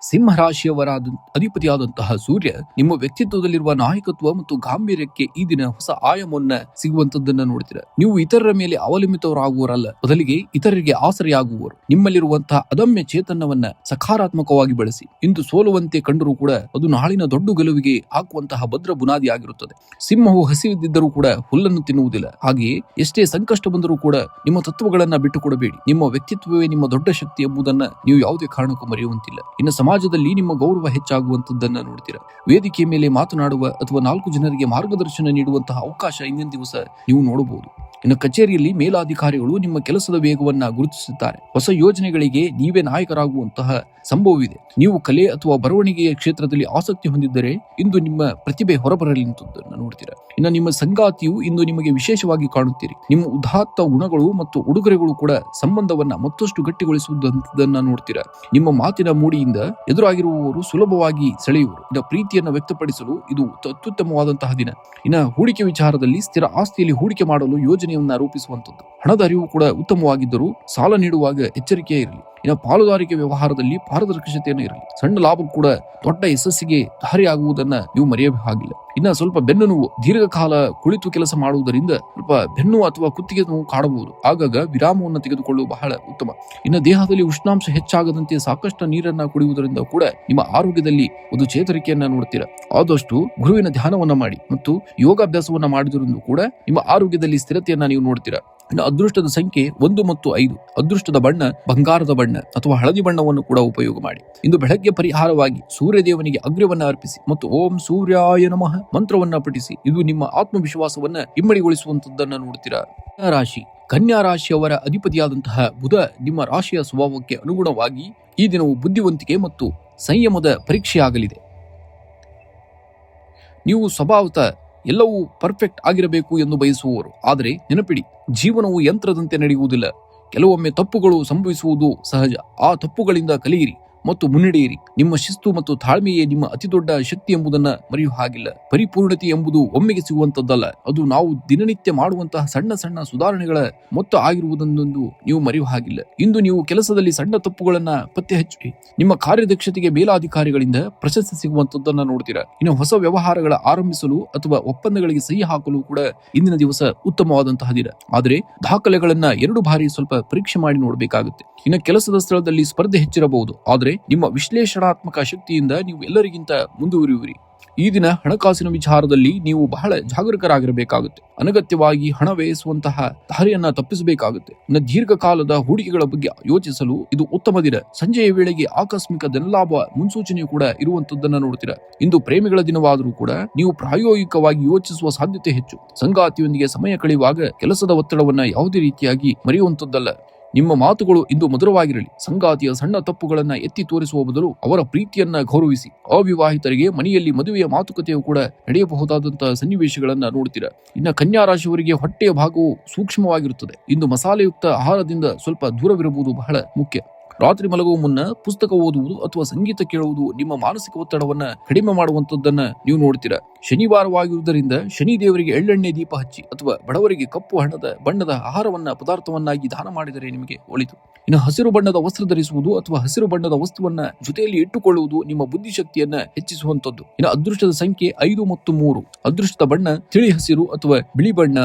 ಸಿಂಹರಾಶಿಯವರ ಅಧಿಪತಿಯಾದಂತಹ ಸೂರ್ಯ ನಿಮ್ಮ ವ್ಯಕ್ತಿತ್ವದಲ್ಲಿರುವ ನಾಯಕತ್ವ ಮತ್ತು ಗಾಂಭೀರ್ಯಕ್ಕೆ ಈ ದಿನ ಹೊಸ ಆಯಾಮವನ್ನ ಸಿಗುವಂತದ್ದನ್ನ ನೋಡ್ತೀರಾ. ನೀವು ಇತರರ ಮೇಲೆ ಅವಲಂಬಿತವರಾಗುವರಲ್ಲ, ಬದಲಿಗೆ ಇತರರಿಗೆ ಆಸರೆಯಾಗುವವರು. ನಿಮ್ಮಲ್ಲಿರುವಂತಹ ಅದಮ್ಯ ಚೇತನವನ್ನ ಸಕಾರಾತ್ಮಕವಾಗಿ ಬಳಸಿ. ಇಂದು ಸೋಲುವಂತೆ ಕಂಡರೂ ಕೂಡ ಅದು ನಾಳಿನ ದೊಡ್ಡ ಗೆಲುವಿಗೆ ಹಾಕುವಂತಹ ಭದ್ರ ಬುನಾದಿ ಆಗಿರುತ್ತದೆ. ಸಿಂಹವು ಹಸಿವಿದ್ದರೂ ಕೂಡ ಹುಲ್ಲನ್ನು ತಿನ್ನುವುದಿಲ್ಲ. ಹಾಗೆಯೇ ಎಷ್ಟೇ ಸಂಕಷ್ಟ ಬಂದರೂ ಕೂಡ ನಿಮ್ಮ ತತ್ವಗಳನ್ನ ಬಿಟ್ಟುಕೊಡಬೇಡಿ. ನಿಮ್ಮ ವ್ಯಕ್ತಿತ್ವವೇ ನಿಮ್ಮ ದೊಡ್ಡ ಶಕ್ತಿ ಎಂಬುದನ್ನ ನೀವು ಯಾವುದೇ ಕಾರಣಕ್ಕೂ ಮರೆಯುವಂತಿಲ್ಲ. ಇನ್ನು ಸಮಾಜದಲ್ಲಿ ನಿಮ್ಮ ಗೌರವ ಹೆಚ್ಚಾಗುವಂತದ್ದನ್ನ ನೋಡ್ತೀರಾ. ವೇದಿಕೆ ಮೇಲೆ ಮಾತನಾಡುವ ಅಥವಾ 4 ಜನರಿಗೆ ಮಾರ್ಗದರ್ಶನ ನೀಡುವಂತಹ ಅವಕಾಶ ಇಂದಿನ ದಿವಸ ನೀವು ನೋಡಬಹುದು. ಇನ್ನು ಕಚೇರಿಯಲ್ಲಿ ಮೇಲಾಧಿಕಾರಿಗಳು ನಿಮ್ಮ ಕೆಲಸದ ವೇಗವನ್ನ ಗುರುತಿಸುತ್ತಾರೆ. ಹೊಸ ಯೋಜನೆಗಳಿಗೆ ನೀವೇ ನಾಯಕರಾಗುವಂತಹ ಸಂಭವವಿದೆ. ನೀವು ಕಲೆ ಅಥವಾ ಬರವಣಿಗೆಯ ಕ್ಷೇತ್ರದಲ್ಲಿ ಆಸಕ್ತಿ ಹೊಂದಿದ್ದರೆ ಇಂದು ನಿಮ್ಮ ಪ್ರತಿಭೆ ಹೊರಬರಲಿ ಅಂತದನ್ನ ನೋಡ್ತೀರಾ. ಇನ್ನು ನಿಮ್ಮ ಸಂಗಾತಿಯು ಇಂದು ನಿಮಗೆ ವಿಶೇಷವಾಗಿ ಕಾಣುತ್ತೀರಿ. ನಿಮ್ಮ ಉದಾತ್ತ ಗುಣಗಳು ಮತ್ತು ಉಡುಗೊರೆಗಳು ಕೂಡ ಸಂಬಂಧವನ್ನ ಮತ್ತಷ್ಟು ಗಟ್ಟಿಗೊಳಿಸುವುದನ್ನ ನೋಡ್ತೀರಾ. ನಿಮ್ಮ ಮಾತಿನ ಮೂಡಿಯಿಂದ ಎದುರಾಗಿರುವವರು ಸುಲಭವಾಗಿ ಸೆಳೆಯುವರು. ಇನ್ನು ಪ್ರೀತಿಯನ್ನು ವ್ಯಕ್ತಪಡಿಸಲು ಇದು ಅತ್ಯುತ್ತಮವಾದಂತಹ ದಿನ. ಇನ್ನು ಹೂಡಿಕೆ ವಿಚಾರದಲ್ಲಿ ಸ್ಥಿರ ಆಸ್ತಿಯಲ್ಲಿ ಹೂಡಿಕೆ ಮಾಡಲು ಯೋಜನೆಯನ್ನ ರೂಪಿಸುವಂತದ್ದು. ಹಣದ ಅರಿವು ಕೂಡ ಉತ್ತಮವಾಗಿದ್ದರೂ ಸಾಲ ನೀಡುವಾಗ ಎಚ್ಚರಿಕೆ ಇರಲಿ. ಇನ್ನು ಪಾಲುದಾರಿಕೆ ವ್ಯವಹಾರದಲ್ಲಿ ಪಾರದರ್ಶಕತೆಯನ್ನು ಇರಲಿ. ಸಣ್ಣ ಲಾಭ ಕೂಡ ದೊಡ್ಡ ಯಶಸ್ಸಿಗೆ ದಾರಿಯಾಗುವುದನ್ನ ನೀವು ಮರೆಯಬೇಕಾಗಿಲ್ಲ. ಇನ್ನು ಸ್ವಲ್ಪ ಬೆನ್ನು ನೋವು, ದೀರ್ಘಕಾಲ ಕುಳಿತು ಕೆಲಸ ಮಾಡುವುದರಿಂದ ಸ್ವಲ್ಪ ಬೆನ್ನು ಅಥವಾ ಕುತ್ತಿಗೆ ನೋವು ಕಾಣಬಹುದು. ಆಗಾಗ ವಿರಾಮವನ್ನು ತೆಗೆದುಕೊಳ್ಳುವುದು ಬಹಳ ಉತ್ತಮ. ಇನ್ನು ದೇಹದಲ್ಲಿ ಉಷ್ಣಾಂಶ ಹೆಚ್ಚಾಗದಂತೆ ಸಾಕಷ್ಟು ನೀರನ್ನ ಕುಡಿಯುವುದರಿಂದ ಕೂಡ ನಿಮ್ಮ ಆರೋಗ್ಯದಲ್ಲಿ ಒಂದು ಚೇತರಿಕೆಯನ್ನ ನೋಡ್ತೀರಾ. ಆದಷ್ಟು ಗುರುವಿನ ಧ್ಯಾನವನ್ನ ಮಾಡಿ ಮತ್ತು ಯೋಗಾಭ್ಯಾಸವನ್ನ ಮಾಡಿದ್ರಿಂದ ಕೂಡ ನಿಮ್ಮ ಆರೋಗ್ಯದಲ್ಲಿ ಸ್ಥಿರತೆಯನ್ನ ನೀವು ನೋಡ್ತೀರಾ. ಇನ್ನು ಅದೃಷ್ಟದ ಸಂಖ್ಯೆ 1 ಮತ್ತು 5. ಅದೃಷ್ಟದ ಬಣ್ಣ ಬಂಗಾರದ ಬಣ್ಣ ಅಥವಾ ಹಳದಿ ಬಣ್ಣವನ್ನು ಕೂಡ ಉಪಯೋಗ ಮಾಡಿ. ಇಂದು ಬೆಳಗ್ಗೆ ಪರಿಹಾರವಾಗಿ ಸೂರ್ಯದೇವನಿಗೆ ಅಗ್ರ್ಯವನ್ನ ಅರ್ಪಿಸಿ ಮತ್ತು ಓಂ ಸೂರ್ಯಾಯ ನಮಃ ಮಂತ್ರವನ್ನ ಪಠಿಸಿ. ಇದು ನಿಮ್ಮ ಆತ್ಮವಿಶ್ವಾಸವನ್ನ ಇಮ್ಮಡಿಗೊಳಿಸುವಂತದ್ದನ್ನ ನೋಡ್ತೀರಾ. ರಾಶಿ ಕನ್ಯಾ ರಾಶಿಯವರ ಅಧಿಪತಿಯಾದಂತಹ ಬುಧ ನಿಮ್ಮ ರಾಶಿಯ ಸ್ವಭಾವಕ್ಕೆ ಅನುಗುಣವಾಗಿ ಈ ದಿನವು ಬುದ್ಧಿವಂತಿಕೆ ಮತ್ತು ಸಂಯಮದ ಪರೀಕ್ಷೆಯಾಗಲಿದೆ. ನೀವು ಸ್ವಭಾವತಃ ಎಲ್ಲವೂ ಪರ್ಫೆಕ್ಟ್ ಆಗಿರಬೇಕು ಎಂದು ಬಯಸುವವರು. ಆದರೆ ನೆನಪಿಡಿ, ಜೀವನವು ಯಂತ್ರದಂತೆ ನಡೆಯುವುದಿಲ್ಲ. ಕೆಲವೊಮ್ಮೆ ತಪ್ಪುಗಳು ಸಂಭವಿಸುವುದು ಸಹಜ. ಆ ತಪ್ಪುಗಳಿಂದ ಕಲಿಯಿರಿ ಮತ್ತು ಮುನ್ನಡೆಯಿರಿ. ನಿಮ್ಮ ಶಿಸ್ತು ಮತ್ತು ತಾಳ್ಮೆಯೇ ನಿಮ್ಮ ಅತಿದೊಡ್ಡ ಶಕ್ತಿ ಎಂಬುದನ್ನ ಮರೆಯುವ ಹಾಗಿಲ್ಲ. ಪರಿಪೂರ್ಣತೆ ಎಂಬುದು ಒಮ್ಮೆಗೆ ಸಿಗುವಂತದ್ದಲ್ಲ. ಅದು ನಾವು ದಿನನಿತ್ಯ ಮಾಡುವಂತಹ ಸಣ್ಣ ಸಣ್ಣ ಸುಧಾರಣೆಗಳ ಮೊತ್ತ ಆಗಿರುವುದನ್ನು ನೀವು ಮರೆಯುವ ಹಾಗಿಲ್ಲ. ಇಂದು ನೀವು ಕೆಲಸದಲ್ಲಿ ಸಣ್ಣ ತಪ್ಪುಗಳನ್ನ ಪತ್ತೆ ಹಚ್ಚಿ ನಿಮ್ಮ ಕಾರ್ಯದಕ್ಷತೆಗೆ ಮೇಲಾಧಿಕಾರಿಗಳಿಂದ ಪ್ರಶಸ್ತಿ ಸಿಗುವಂತದ್ದನ್ನ ನೋಡ್ತೀರಾ. ಇನ್ನು ಹೊಸ ವ್ಯವಹಾರಗಳ ಆರಂಭಿಸಲು ಅಥವಾ ಒಪ್ಪಂದಗಳಿಗೆ ಸಹಿ ಹಾಕಲು ಕೂಡ ಇಂದಿನ ದಿವಸ ಉತ್ತಮವಾದಂತಹ ದಿನ. ಆದರೆ ದಾಖಲೆಗಳನ್ನ 2 ಬಾರಿ ಸ್ವಲ್ಪ ಪರೀಕ್ಷೆ ಮಾಡಿ ನೋಡಬೇಕಾಗುತ್ತೆ. ಇನ್ನು ಕೆಲಸದ ಸ್ಥಳದಲ್ಲಿ ಸ್ಪರ್ಧೆ ಹೆಚ್ಚಿರಬಹುದು, ಆದರೆ ನಿಮ್ಮ ವಿಶ್ಲೇಷಣಾತ್ಮಕ ಶಕ್ತಿಯಿಂದ ನೀವು ಎಲ್ಲರಿಗಿಂತ ಮುಂದುವರಿಯುವಿರಿ. ಈ ದಿನ ಹಣಕಾಸಿನ ವಿಚಾರದಲ್ಲಿ ನೀವು ಬಹಳ ಜಾಗರೂಕರಾಗಿರಬೇಕಾಗುತ್ತೆ. ಅನಗತ್ಯವಾಗಿ ಹಣ ವ್ಯಯಿಸುವಂತಹ ದಾರಿಯನ್ನ ತಪ್ಪಿಸಬೇಕಾಗುತ್ತೆ. ಇನ್ನು ದೀರ್ಘಕಾಲದ ಹೂಡಿಕೆಗಳ ಬಗ್ಗೆ ಯೋಚಿಸಲು ಇದು ಉತ್ತಮ ದಿನ. ಸಂಜೆಯ ವೇಳೆಗೆ ಆಕಸ್ಮಿಕ ಧನಲಾಭ ಮುನ್ಸೂಚನೆ ಕೂಡ ಇರುವಂತದ್ದನ್ನ ನೋಡ್ತೀರಾ. ಇಂದು ಪ್ರೇಮಿಗಳ ದಿನವಾದರೂ ಕೂಡ ನೀವು ಪ್ರಾಯೋಗಿಕವಾಗಿ ಯೋಚಿಸುವ ಸಾಧ್ಯತೆ ಹೆಚ್ಚು. ಸಂಗಾತಿಯೊಂದಿಗೆ ಸಮಯ ಕಳೆಯುವಾಗ ಕೆಲಸದ ಒತ್ತಡವನ್ನ ಯಾವುದೇ ರೀತಿಯಾಗಿ ಮರೆಯುವಂತದ್ದಲ್ಲ. ನಿಮ್ಮ ಮಾತುಗಳು ಇಂದು ಮಧುರವಾಗಿರಲಿ. ಸಂಗಾತಿಯ ಸಣ್ಣ ತಪ್ಪುಗಳನ್ನ ಎತ್ತಿ ತೋರಿಸುವ ಬದಲು ಅವರ ಪ್ರೀತಿಯನ್ನ ಗೌರವಿಸಿ. ಅವಿವಾಹಿತರಿಗೆ ಮನೆಯಲ್ಲಿ ಮದುವೆಯ ಮಾತುಕತೆಯು ಕೂಡ ನಡೆಯಬಹುದಾದಂತಹ ಸನ್ನಿವೇಶಗಳನ್ನ ನೋಡ್ತೀರಾ. ಇನ್ನು ಕನ್ಯಾ ರಾಶಿಯವರಿಗೆ ಹೊಟ್ಟೆಯ ಭಾಗವು ಸೂಕ್ಷ್ಮವಾಗಿರುತ್ತದೆ. ಇಂದು ಮಸಾಲೆಯುಕ್ತ ಆಹಾರದಿಂದ ಸ್ವಲ್ಪ ದೂರವಿರಬಹುದು ಬಹಳ ಮುಖ್ಯ. ರಾತ್ರಿ ಮಲಗುವ ಮುನ್ನ ಪುಸ್ತಕ ಓದುವುದು ಅಥವಾ ಸಂಗೀತ ಕೇಳುವುದು ನಿಮ್ಮ ಮಾನಸಿಕ ಒತ್ತಡವನ್ನ ಕಡಿಮೆ ಮಾಡುವಂತದ್ದನ್ನ ನೀವು ನೋಡ್ತೀರಾ. ಶನಿವಾರವಾಗಿರುವುದರಿಂದ ಶನಿ ದೇವರಿಗೆ ಎಳ್ಳೆಣ್ಣೆ ದೀಪ ಹಚ್ಚಿ ಅಥವಾ ಬಡವರಿಗೆ ಕಪ್ಪು ಬಣ್ಣದ ಆಹಾರವನ್ನ ಪದಾರ್ಥವನ್ನಾಗಿ ದಾನ ಮಾಡಿದರೆ ನಿಮಗೆ ಒಳಿತು. ಇನ್ನು ಹಸಿರು ಬಣ್ಣದ ವಸ್ತ್ರ ಧರಿಸುವುದು ಅಥವಾ ಹಸಿರು ಬಣ್ಣದ ವಸ್ತುವನ್ನ ಜೊತೆಯಲ್ಲಿ ಇಟ್ಟುಕೊಳ್ಳುವುದು ನಿಮ್ಮ ಬುದ್ಧಿಶಕ್ತಿಯನ್ನ ಹೆಚ್ಚಿಸುವಂತದ್ದು. ಇನ್ನು ಅದೃಷ್ಟದ ಸಂಖ್ಯೆ 5 ಮತ್ತು 3. ಅದೃಷ್ಟದ ಬಣ್ಣ ತಿಳಿ ಹಸಿರು ಅಥವಾ ಬಿಳಿ ಬಣ್ಣ.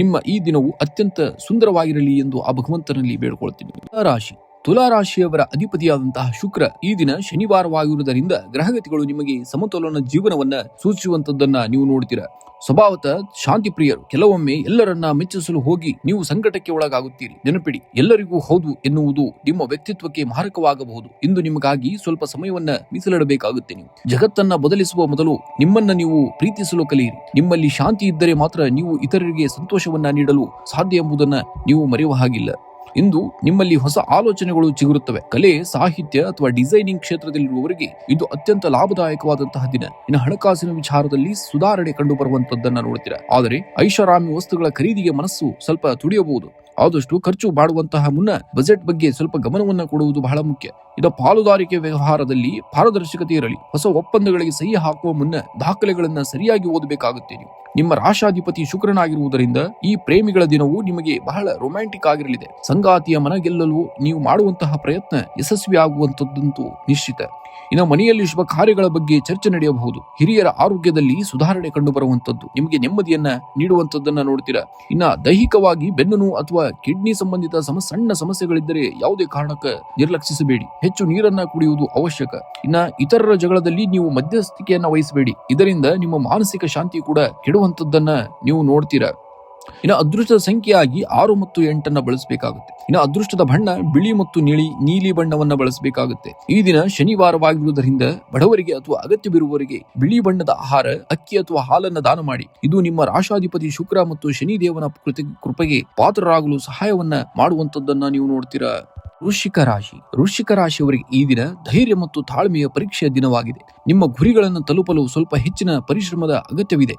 ನಿಮ್ಮ ಈ ದಿನವು ಅತ್ಯಂತ ಸುಂದರವಾಗಿರಲಿ ಎಂದು ಆ ಭಗವಂತನಲ್ಲಿ ಬೇಡಿಕೊಳ್ತೀನಿ. ರಾಶಿ ತುಲಾ ರಾಶಿಯವರ ಅಧಿಪತಿಯಾದಂತಹ ಶುಕ್ರ ಈ ದಿನ ಶನಿವಾರವಾಗಿರುವುದರಿಂದ ಗ್ರಹಗತಿಗಳು ನಿಮಗೆ ಸಮತೋಲನ ಜೀವನವನ್ನ ಸೂಚಿಸುವಂತದ್ದನ್ನ ನೀವು ನೋಡ್ತೀರಾ. ಸ್ವಭಾವತಃ ಶಾಂತಿ ಪ್ರಿಯರು. ಕೆಲವೊಮ್ಮೆ ಎಲ್ಲರನ್ನ ಮೆಚ್ಚಿಸಲು ಹೋಗಿ ನೀವು ಸಂಕಟಕ್ಕೆ ಒಳಗಾಗುತ್ತೀರಿ. ನೆನಪಿಡಿ, ಎಲ್ಲರಿಗೂ ಹೌದು ಎನ್ನುವುದು ನಿಮ್ಮ ವ್ಯಕ್ತಿತ್ವಕ್ಕೆ ಮಾರಕವಾಗಬಹುದು. ಇಂದು ನಿಮಗಾಗಿ ಸ್ವಲ್ಪ ಸಮಯವನ್ನ ಮೀಸಲಿಡಬೇಕಾಗುತ್ತೆ. ನೀವು ಜಗತ್ತನ್ನ ಬದಲಿಸುವ ಮೊದಲು ನಿಮ್ಮನ್ನ ನೀವು ಪ್ರೀತಿಸಲು ಕಲಿಯಿರಿ. ನಿಮ್ಮಲ್ಲಿ ಶಾಂತಿ ಇದ್ದರೆ ಮಾತ್ರ ನೀವು ಇತರರಿಗೆ ಸಂತೋಷವನ್ನ ನೀಡಲು ಸಾಧ್ಯ ಎಂಬುದನ್ನ ನೀವು ಮರೆಯುವ ಹಾಗಿಲ್ಲ. ಇಂದು ನಿಮ್ಮಲ್ಲಿ ಹೊಸ ಆಲೋಚನೆಗಳು ಚಿಗುರುತ್ತವೆ. ಕಲೆ, ಸಾಹಿತ್ಯ ಅಥವಾ ಡಿಸೈನಿಂಗ್ ಕ್ಷೇತ್ರದಲ್ಲಿರುವವರಿಗೆ ಇದು ಅತ್ಯಂತ ಲಾಭದಾಯಕವಾದಂತಹ ದಿನ. ಇನ್ನು ಹಣಕಾಸಿನ ವಿಚಾರದಲ್ಲಿ ಸುಧಾರಣೆ ಕಂಡು ಬರುವಂತದ್ದನ್ನ ನೋಡ್ತೀರಾ. ಆದರೆ ಐಷಾರಾಮಿ ವಸ್ತುಗಳ ಖರೀದಿಗೆ ಮನಸ್ಸು ಸ್ವಲ್ಪ ತುಡಿಯಬಹುದು. ಆದಷ್ಟು ಖರ್ಚು ಮಾಡುವಂತಹ ಮುನ್ನ ಬಜೆಟ್ ಬಗ್ಗೆ ಸ್ವಲ್ಪ ಗಮನವನ್ನ ಕೊಡುವುದು ಬಹಳ ಮುಖ್ಯ. ಇನ್ನು ಪಾಲುದಾರಿಕೆ ವ್ಯವಹಾರದಲ್ಲಿ ಪಾರದರ್ಶಕತೆ ಇರಲಿ. ಹೊಸ ಒಪ್ಪಂದಗಳಿಗೆ ಸಹಿ ಹಾಕುವ ಮುನ್ನ ದಾಖಲೆಗಳನ್ನ ಸರಿಯಾಗಿ ಓದಬೇಕಾಗುತ್ತೆ. ನಿಮ್ಮ ರಾಶಾಧಿಪತಿ ಶುಕ್ರನಾಗಿರುವುದರಿಂದ ಈ ಪ್ರೇಮಿಗಳ ದಿನವು ನಿಮಗೆ ಬಹಳ ರೊಮ್ಯಾಂಟಿಕ್ ಆಗಿರಲಿದೆ. ಸಂಗಾತಿಯ ಮನ ಗೆಲ್ಲಲು ನೀವು ಮಾಡುವಂತಹ ಪ್ರಯತ್ನ ಯಶಸ್ವಿಯಾಗುವಂತದ್ದಂತೂ ನಿಶ್ಚಿತ. ಇನ್ನು ಮನೆಯಲ್ಲಿ ಶುಭ ಕಾರ್ಯಗಳ ಬಗ್ಗೆ ಚರ್ಚೆ ನಡೆಯಬಹುದು. ಹಿರಿಯರ ಆರೋಗ್ಯದಲ್ಲಿ ಸುಧಾರಣೆ ಕಂಡು ಬರುವಂತದ್ದು ನಿಮಗೆ ನೆಮ್ಮದಿಯನ್ನ ನೀಡುವಂತದ್ದನ್ನ ನೋಡ್ತೀರಾ. ಇನ್ನ ದೈಹಿಕವಾಗಿ ಬೆನ್ನು ನೋವು ಅಥವಾ ಕಿಡ್ನಿ ಸಂಬಂಧಿತ ಸಣ್ಣ ಸಮಸ್ಯೆಗಳಿದ್ದರೆ ಯಾವುದೇ ಕಾರಣಕ್ಕೆ ನಿರ್ಲಕ್ಷಿಸಬೇಡಿ. ಹೆಚ್ಚು ನೀರನ್ನ ಕುಡಿಯುವುದು ಅವಶ್ಯಕ. ಇನ್ನ ಇತರರ ಜಗಳದಲ್ಲಿ ನೀವು ಮಧ್ಯಸ್ಥಿಕೆಯನ್ನ ವಹಿಸಬೇಡಿ. ಇದರಿಂದ ನಿಮ್ಮ ಮಾನಸಿಕ ಶಾಂತಿ ಕೂಡ ಕೆಡುವಂತದ್ದನ್ನ ನೀವು ನೋಡ್ತೀರಾ. ಇನ್ನು ಅದೃಷ್ಟದ ಸಂಖ್ಯೆಯಾಗಿ 6 ಮತ್ತು 8 ಬಳಸಬೇಕಾಗುತ್ತೆ. ಇನ್ನು ಅದೃಷ್ಟದ ಬಣ್ಣ ಬಿಳಿ ಮತ್ತು ನೀಲಿ ಬಣ್ಣವನ್ನ ಬಳಸಬೇಕಾಗುತ್ತೆ. ಈ ದಿನ ಶನಿವಾರವಾಗಿರುವುದರಿಂದ ಬಡವರಿಗೆ ಅಥವಾ ಅಗತ್ಯವಿರುವವರಿಗೆ ಬಿಳಿ ಬಣ್ಣದ ಆಹಾರ, ಅಕ್ಕಿ ಅಥವಾ ಹಾಲನ್ನ ದಾನ ಮಾಡಿ. ಇದು ನಿಮ್ಮ ರಾಶಾಧಿಪತಿ ಶುಕ್ರ ಮತ್ತು ಶನಿ ದೇವನ ಕೃಪೆಗೆ ಪಾತ್ರರಾಗಲು ಸಹಾಯವನ್ನ ಮಾಡುವಂತದ್ದನ್ನ ನೀವು ನೋಡ್ತೀರಾ. ವೃಶ್ಚಿಕ ರಾಶಿಯವರಿಗೆ ಈ ದಿನ ಧೈರ್ಯ ಮತ್ತು ತಾಳ್ಮೆಯ ಪರೀಕ್ಷೆಯ ದಿನವಾಗಿದೆ. ನಿಮ್ಮ ಗುರಿಗಳನ್ನು ತಲುಪಲು ಸ್ವಲ್ಪ ಹೆಚ್ಚಿನ ಪರಿಶ್ರಮದ ಅಗತ್ಯವಿದೆ.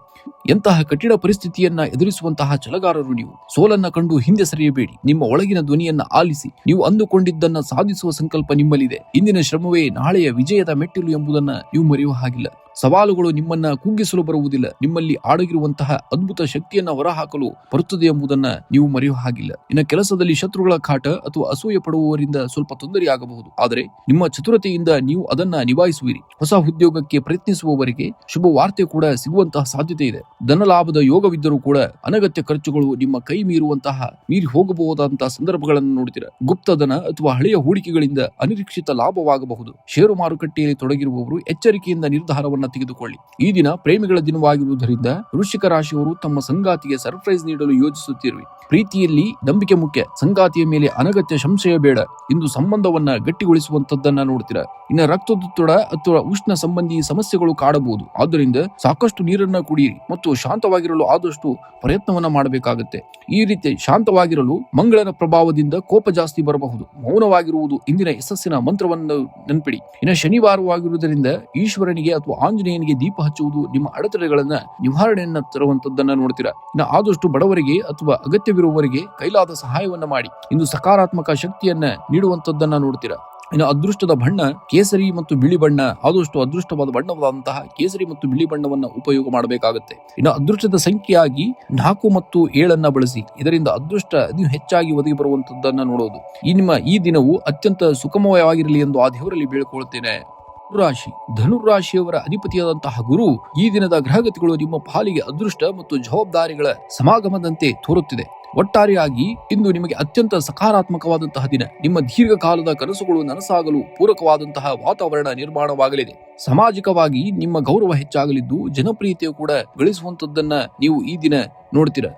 ಎಂತಹ ಕಠಿಣ ಪರಿಸ್ಥಿತಿಯನ್ನ ಎದುರಿಸುವಂತಹ ಛಲಗಾರರು ನೀವು. ಸೋಲನ್ನ ಕಂಡು ಹಿಂದೆ ಸರಿಯಬೇಡಿ. ನಿಮ್ಮ ಒಳಗಿನ ಧ್ವನಿಯನ್ನ ಆಲಿಸಿ. ನೀವು ಅಂದುಕೊಂಡಿದ್ದನ್ನ ಸಾಧಿಸುವ ಸಂಕಲ್ಪ ನಿಮ್ಮಲ್ಲಿದೆ. ಇಂದಿನ ಶ್ರಮವೇ ನಾಳೆಯ ವಿಜಯದ ಮೆಟ್ಟಿಲು ಎಂಬುದನ್ನ ನೀವು ಮರೆಯುವ ಹಾಗಿಲ್ಲ. ಸವಾಲುಗಳು ನಿಮ್ಮನ್ನ ಕುಗ್ಗಿಸಲು ಬರುವುದಿಲ್ಲ. ನಿಮ್ಮಲ್ಲಿ ಅಡಗಿರುವಂತಹ ಅದ್ಭುತ ಶಕ್ತಿಯನ್ನ ಹೊರಹಾಕಲು ಬರುತ್ತದೆ ಎಂಬುದನ್ನ ನೀವು ಮರೆಯುವ ಹಾಗಿಲ್ಲ. ಇನ್ನು ಕೆಲಸದಲ್ಲಿ ಶತ್ರುಗಳ ಕಾಟ ಅಥವಾ ಅಸೂಯೆ ಪಡುವವರಿಂದ ಸ್ವಲ್ಪ ತೊಂದರೆಯಾಗಬಹುದು. ಆದರೆ ನಿಮ್ಮ ಚತುರತೆಯಿಂದ ನೀವು ಅದನ್ನ ನಿಭಾಯಿಸುವಿರಿ. ಹೊಸ ಉದ್ಯೋಗಕ್ಕೆ ಪ್ರಯತ್ನಿಸುವವರಿಗೆ ಶುಭ ವಾರ್ತೆ ಕೂಡ ಸಿಗುವಂತಹ ಸಾಧ್ಯತೆ ಇದೆ. ಧನಲಾಭದ ಯೋಗವಿದ್ದರೂ ಕೂಡ ಅನಗತ್ಯ ಖರ್ಚುಗಳು ನಿಮ್ಮ ಕೈ ಮೀರಿ ಹೋಗಬಹುದಾದಂತಹ ಸಂದರ್ಭಗಳನ್ನು ನೋಡ್ತೀರಾ. ಗುಪ್ತಧನ ಅಥವಾ ಹಳೆಯ ಹೂಡಿಕೆಗಳಿಂದ ಅನಿರೀಕ್ಷಿತ ಲಾಭವಾಗಬಹುದು. ಷೇರು ಮಾರುಕಟ್ಟೆಯಲ್ಲಿ ತೊಡಗಿರುವವರು ಎಚ್ಚರಿಕೆಯಿಂದ ನಿರ್ಧಾರವನ್ನು ನಿರ್ಧಾರವನ್ನ ತೆಗೆದುಕೊಳ್ಳಿ. ಈ ದಿನ ಪ್ರೇಮಿಗಳ ದಿನವಾಗಿರುವುದರಿಂದ ವೃಶ್ಚಿಕ ರಾಶಿಯವರು ತಮ್ಮ ಸಂಗಾತಿಗೆ ಸರ್ಪ್ರೈಸ್ ನೀಡಲು ಯೋಜಿಸುತ್ತಿರುವೆ. ಪ್ರೀತಿಯಲ್ಲಿ ನಂಬಿಕೆ ಮುಖ್ಯ. ಸಂಗಾತಿಯ ಮೇಲೆ ಅನಗತ್ಯ ಸಂಶಯ ಬೇಡ. ಇಂದು ಸಂಬಂಧವನ್ನ ಗಟ್ಟಿಗೊಳಿಸುವಂತದ್ದನ್ನ ನೋಡ್ತೀರಾ. ಇನ್ನು ರಕ್ತದೊತ್ತಡ ಅಥವಾ ಉಷ್ಣ ಸಂಬಂಧಿ ಸಮಸ್ಯೆಗಳು ಕಾಡಬಹುದು. ಆದ್ದರಿಂದ ಸಾಕಷ್ಟು ನೀರನ್ನ ಕುಡಿಯಿರಿ ಮತ್ತು ಶಾಂತವಾಗಿರಲು ಆದಷ್ಟು ಪ್ರಯತ್ನವನ್ನ ಮಾಡಬೇಕಾಗುತ್ತೆ. ಈ ರೀತಿ ಶಾಂತವಾಗಿರಲು ಮಂಗಳನ ಪ್ರಭಾವದಿಂದ ಕೋಪ ಜಾಸ್ತಿ ಬರಬಹುದು. ಮೌನವಾಗಿರುವುದು ಇಂದಿನ ಯಶಸ್ಸಿನ ಮಂತ್ರವನ್ನು ನೆನಪಿಡಿ. ಇನ್ನು ಶನಿವಾರವಾಗಿರುವುದರಿಂದ ಈಶ್ವರನಿಗೆ ಅಥವಾ ಆಂಜನೇಯನಿಗೆ ದೀಪ ಹಚ್ಚುವುದು ನಿಮ್ಮ ಅಡೆತಡೆಗಳನ್ನ ನಿವಾರಣೆಯನ್ನ ತರುವಂತದ್ದನ್ನ ನೋಡ್ತೀರಾ. ಇನ್ನು ಆದಷ್ಟು ಬಡವರಿಗೆ ಅಥವಾ ಅಗತ್ಯವಿರುವವರಿಗೆ ಕೈಲಾದ ಸಹಾಯವನ್ನ ಮಾಡಿ. ಇಂದು ಸಕಾರಾತ್ಮಕ ಶಕ್ತಿಯನ್ನ ನೀಡುವಂತದ್ದನ್ನ ನೋಡ್ತೀರಾ. ಇನ್ನು ಅದೃಷ್ಟದ ಬಣ್ಣ ಕೇಸರಿ ಮತ್ತು ಬಿಳಿ ಬಣ್ಣ. ಆದಷ್ಟು ಅದೃಷ್ಟವಾದ ಬಣ್ಣವಾದಂತಹ ಕೇಸರಿ ಮತ್ತು ಬಿಳಿ ಬಣ್ಣವನ್ನ ಉಪಯೋಗ ಮಾಡಬೇಕಾಗುತ್ತೆ. ಇನ್ನು ಅದೃಷ್ಟದ ಸಂಖ್ಯೆಯಾಗಿ 4 ಮತ್ತು 7 ಬಳಸಿ. ಇದರಿಂದ ಅದೃಷ್ಟ ಹೆಚ್ಚಾಗಿ ಒದಗಿ ಬರುವಂತದ್ದನ್ನ ನೋಡೋದು. ಈ ದಿನವು ಅತ್ಯಂತ ಸುಖಮಯವಾಗಿರಲಿ ಎಂದು ಆ ದೇವರಲ್ಲಿ ಬೇಡಿಕೊಳ್ಳುತ್ತೇನೆ. ರಾಶಿ ಧನುರಾಶಿಯವರ ಅಧಿಪತಿಯಾದಂತಹ ಗುರು ಈ ದಿನದ ಗ್ರಹಗತಿಗಳು ನಿಮ್ಮ ಪಾಲಿಗೆ ಅದೃಷ್ಟ ಮತ್ತು ಜವಾಬ್ದಾರಿಗಳ ಸಮಾಗಮದಂತೆ ತೋರುತ್ತಿದೆ. ಒಟ್ಟಾರೆಯಾಗಿ ಇಂದು ನಿಮಗೆ ಅತ್ಯಂತ ಸಕಾರಾತ್ಮಕವಾದಂತಹ ದಿನ. ನಿಮ್ಮ ದೀರ್ಘಕಾಲದ ಕನಸುಗಳು ನನಸಾಗಲು ಪೂರಕವಾದಂತಹ ವಾತಾವರಣ ನಿರ್ಮಾಣವಾಗಲಿದೆ. ಸಾಮಾಜಿಕವಾಗಿ ನಿಮ್ಮ ಗೌರವ ಹೆಚ್ಚಾಗಲಿದ್ದು ಜನಪ್ರಿಯತೆಯು ಕೂಡ ಗಳಿಸುವಂತದ್ದನ್ನ ನೀವು ಈ ದಿನ ನೋಡ್ತೀರಾ.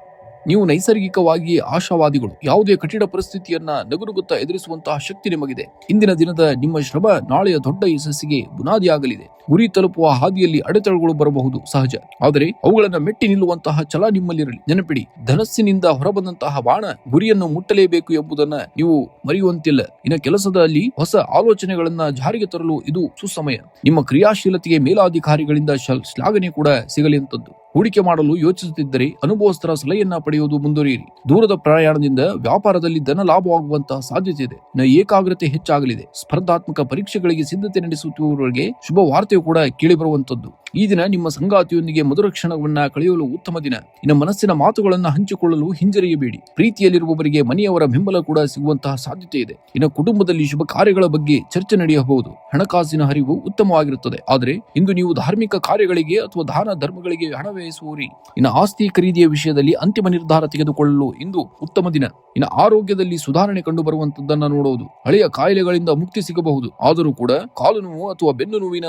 ನೀವು ನೈಸರ್ಗಿಕವಾಗಿ ಆಶಾವಾದಿಗಳು. ಯಾವುದೇ ಕಠಿಣ ಪರಿಸ್ಥಿತಿಯನ್ನ ನಗುನುಗುತ್ತಾ ಎದುರಿಸುವಂತಹ ಶಕ್ತಿ ನಿಮಗಿದೆ. ಇಂದಿನ ದಿನದ ನಿಮ್ಮ ಶ್ರಮ ನಾಳೆಯ ದೊಡ್ಡ ಯಶಸ್ಸಿಗೆ ಬುನಾದಿಯಾಗಲಿದೆ. ಗುರಿ ತಲುಪುವ ಹಾದಿಯಲ್ಲಿ ಅಡೆತಡೆಗಳು ಬರಬಹುದು ಸಹಜ, ಆದರೆ ಅವುಗಳನ್ನ ಮೆಟ್ಟಿ ನಿಲ್ಲುವಂತಹ ಛಲ ನಿಮ್ಮಲ್ಲಿರಲಿ. ನೆನಪಿಡಿ, ಧನಸ್ಸಿನಿಂದ ಹೊರಬಂದಂತಹ ಬಾಣ ಗುರಿಯನ್ನು ಮುಟ್ಟಲೇಬೇಕು ಎಂಬುದನ್ನ ನೀವು ಮರೆಯುವಂತಿಲ್ಲ. ಇನ್ನು ಕೆಲಸದಲ್ಲಿ ಹೊಸ ಆಲೋಚನೆಗಳನ್ನ ಜಾರಿಗೆ ತರಲು ಇದು ಸುಸಮಯ. ನಿಮ್ಮ ಕ್ರಿಯಾಶೀಲತೆಗೆ ಮೇಲಾಧಿಕಾರಿಗಳಿಂದ ಶ್ಲಾಘನೆ ಕೂಡ ಸಿಗಲಿಂತದ್ದು. ಹೂಡಿಕೆ ಮಾಡಲು ಯೋಚಿಸುತ್ತಿದ್ದರೆ ಅನುಭವಸ್ಥರ ಸಲಹೆಯನ್ನ ಪಡೆಯುವುದು ಮುಂದುವರಿಯಿರಿ. ದೂರದ ಪ್ರಯಾಣದಿಂದ ವ್ಯಾಪಾರದಲ್ಲಿ ಧನ ಲಾಭವಾಗುವಂತಹ ಸಾಧ್ಯತೆ ಇದೆ. ಏಕಾಗ್ರತೆ ಹೆಚ್ಚಾಗಲಿದೆ. ಸ್ಪರ್ಧಾತ್ಮಕ ಪರೀಕ್ಷೆಗಳಿಗೆ ಸಿದ್ಧತೆ ನಡೆಸುತ್ತಿರುವವರಿಗೆ ಶುಭ ವಾರ್ತೆಯು ಕೂಡ ಕೇಳಿ ಬರುವಂತದ್ದು. ಈ ದಿನ ನಿಮ್ಮ ಸಂಗಾತಿಯೊಂದಿಗೆ ಮಧುರ ಕ್ಷಣವನ್ನ ಕಳೆಯಲು ಉತ್ತಮ ದಿನ. ಇನ್ನು ಮನಸ್ಸಿನ ಮಾತುಗಳನ್ನ ಹಂಚಿಕೊಳ್ಳಲು ಹಿಂಜರಿಯಬೇಡಿ. ಪ್ರೀತಿಯಲ್ಲಿರುವವರಿಗೆ ಮನೆಯವರ ಬೆಂಬಲ ಕೂಡ ಸಿಗುವಂತಹ ಸಾಧ್ಯತೆ ಇದೆ. ಇನ್ನು ಕುಟುಂಬದಲ್ಲಿ ಶುಭ ಕಾರ್ಯಗಳ ಬಗ್ಗೆ ಚರ್ಚೆ ನಡೆಯಬಹುದು. ಹಣಕಾಸಿನ ಹರಿವು ಉತ್ತಮವಾಗಿರುತ್ತದೆ. ಆದರೆ ಇಂದು ನೀವು ಧಾರ್ಮಿಕ ಕಾರ್ಯಗಳಿಗೆ ಅಥವಾ ದಾನ ಧರ್ಮಗಳಿಗೆ ಹಣ ವ್ಯಯಿಸುವರಿ. ಇನ್ನು ಆಸ್ತಿ ಖರೀದಿಯ ವಿಷಯದಲ್ಲಿ ಅಂತಿಮ ನಿರ್ಧಾರ ತೆಗೆದುಕೊಳ್ಳಲು ಇಂದು ಉತ್ತಮ ದಿನ. ಇನ್ನು ಆರೋಗ್ಯದಲ್ಲಿ ಸುಧಾರಣೆ ಕಂಡು ಬರುವಂತದ್ದನ್ನ ನೋಡುವುದು. ಹಳೆಯ ಕಾಯಿಲೆಗಳಿಂದ ಮುಕ್ತಿ ಸಿಗಬಹುದು. ಆದರೂ ಕೂಡ ಕಾಲು ನೋವು ಅಥವಾ ಬೆನ್ನು ನೋವಿನ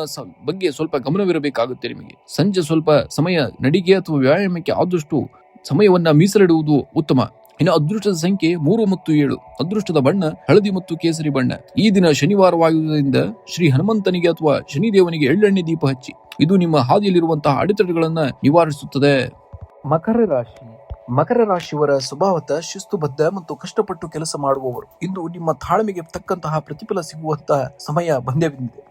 ಬಗ್ಗೆ ಸ್ವಲ್ಪ ಗಮನವಿರಬೇಕಾಗುತ್ತೆ. ನಿಮಗೆ ಸಂಜೆ ಸ್ವಲ್ಪ ಸಮಯ ನಡಿಗೆ ಅಥವಾ ವ್ಯಾಯಾಮಕ್ಕೆ ಆದಷ್ಟು ಸಮಯವನ್ನ ಮೀಸಲಿಡುವುದು ಉತ್ತಮ. ಇನ್ನು ಅದೃಷ್ಟದ ಸಂಖ್ಯೆ 3 ಮತ್ತು 7. ಅದೃಷ್ಟದ ಬಣ್ಣ ಹಳದಿ ಮತ್ತು ಕೇಸರಿ ಬಣ್ಣ. ಈ ದಿನ ಶನಿವಾರವಾಗಿರುವುದರಿಂದ ಶ್ರೀ ಹನುಮಂತನಿಗೆ ಅಥವಾ ಶನಿದೇವನಿಗೆ ಎಳ್ಳೆಣ್ಣೆ ದೀಪ ಹಚ್ಚಿ. ಇದು ನಿಮ್ಮ ಹಾದಿಯಲ್ಲಿರುವಂತಹ ಅಡೆತಡೆಗಳನ್ನ ನಿವಾರಿಸುತ್ತದೆ. ಮಕರ ರಾಶಿಯವರ ಸ್ವಭಾವತಃ ಶಿಸ್ತುಬದ್ಧ ಮತ್ತು ಕಷ್ಟಪಟ್ಟು ಕೆಲಸ ಮಾಡುವವರು. ಇಂದು ನಿಮ್ಮ ತಾಳ್ಮೆಗೆ ತಕ್ಕಂತಹ ಪ್ರತಿಫಲ ಸಿಗುವಂತಹ ಸಮಯ ಬಂದೇ ಬಂದಿದೆ.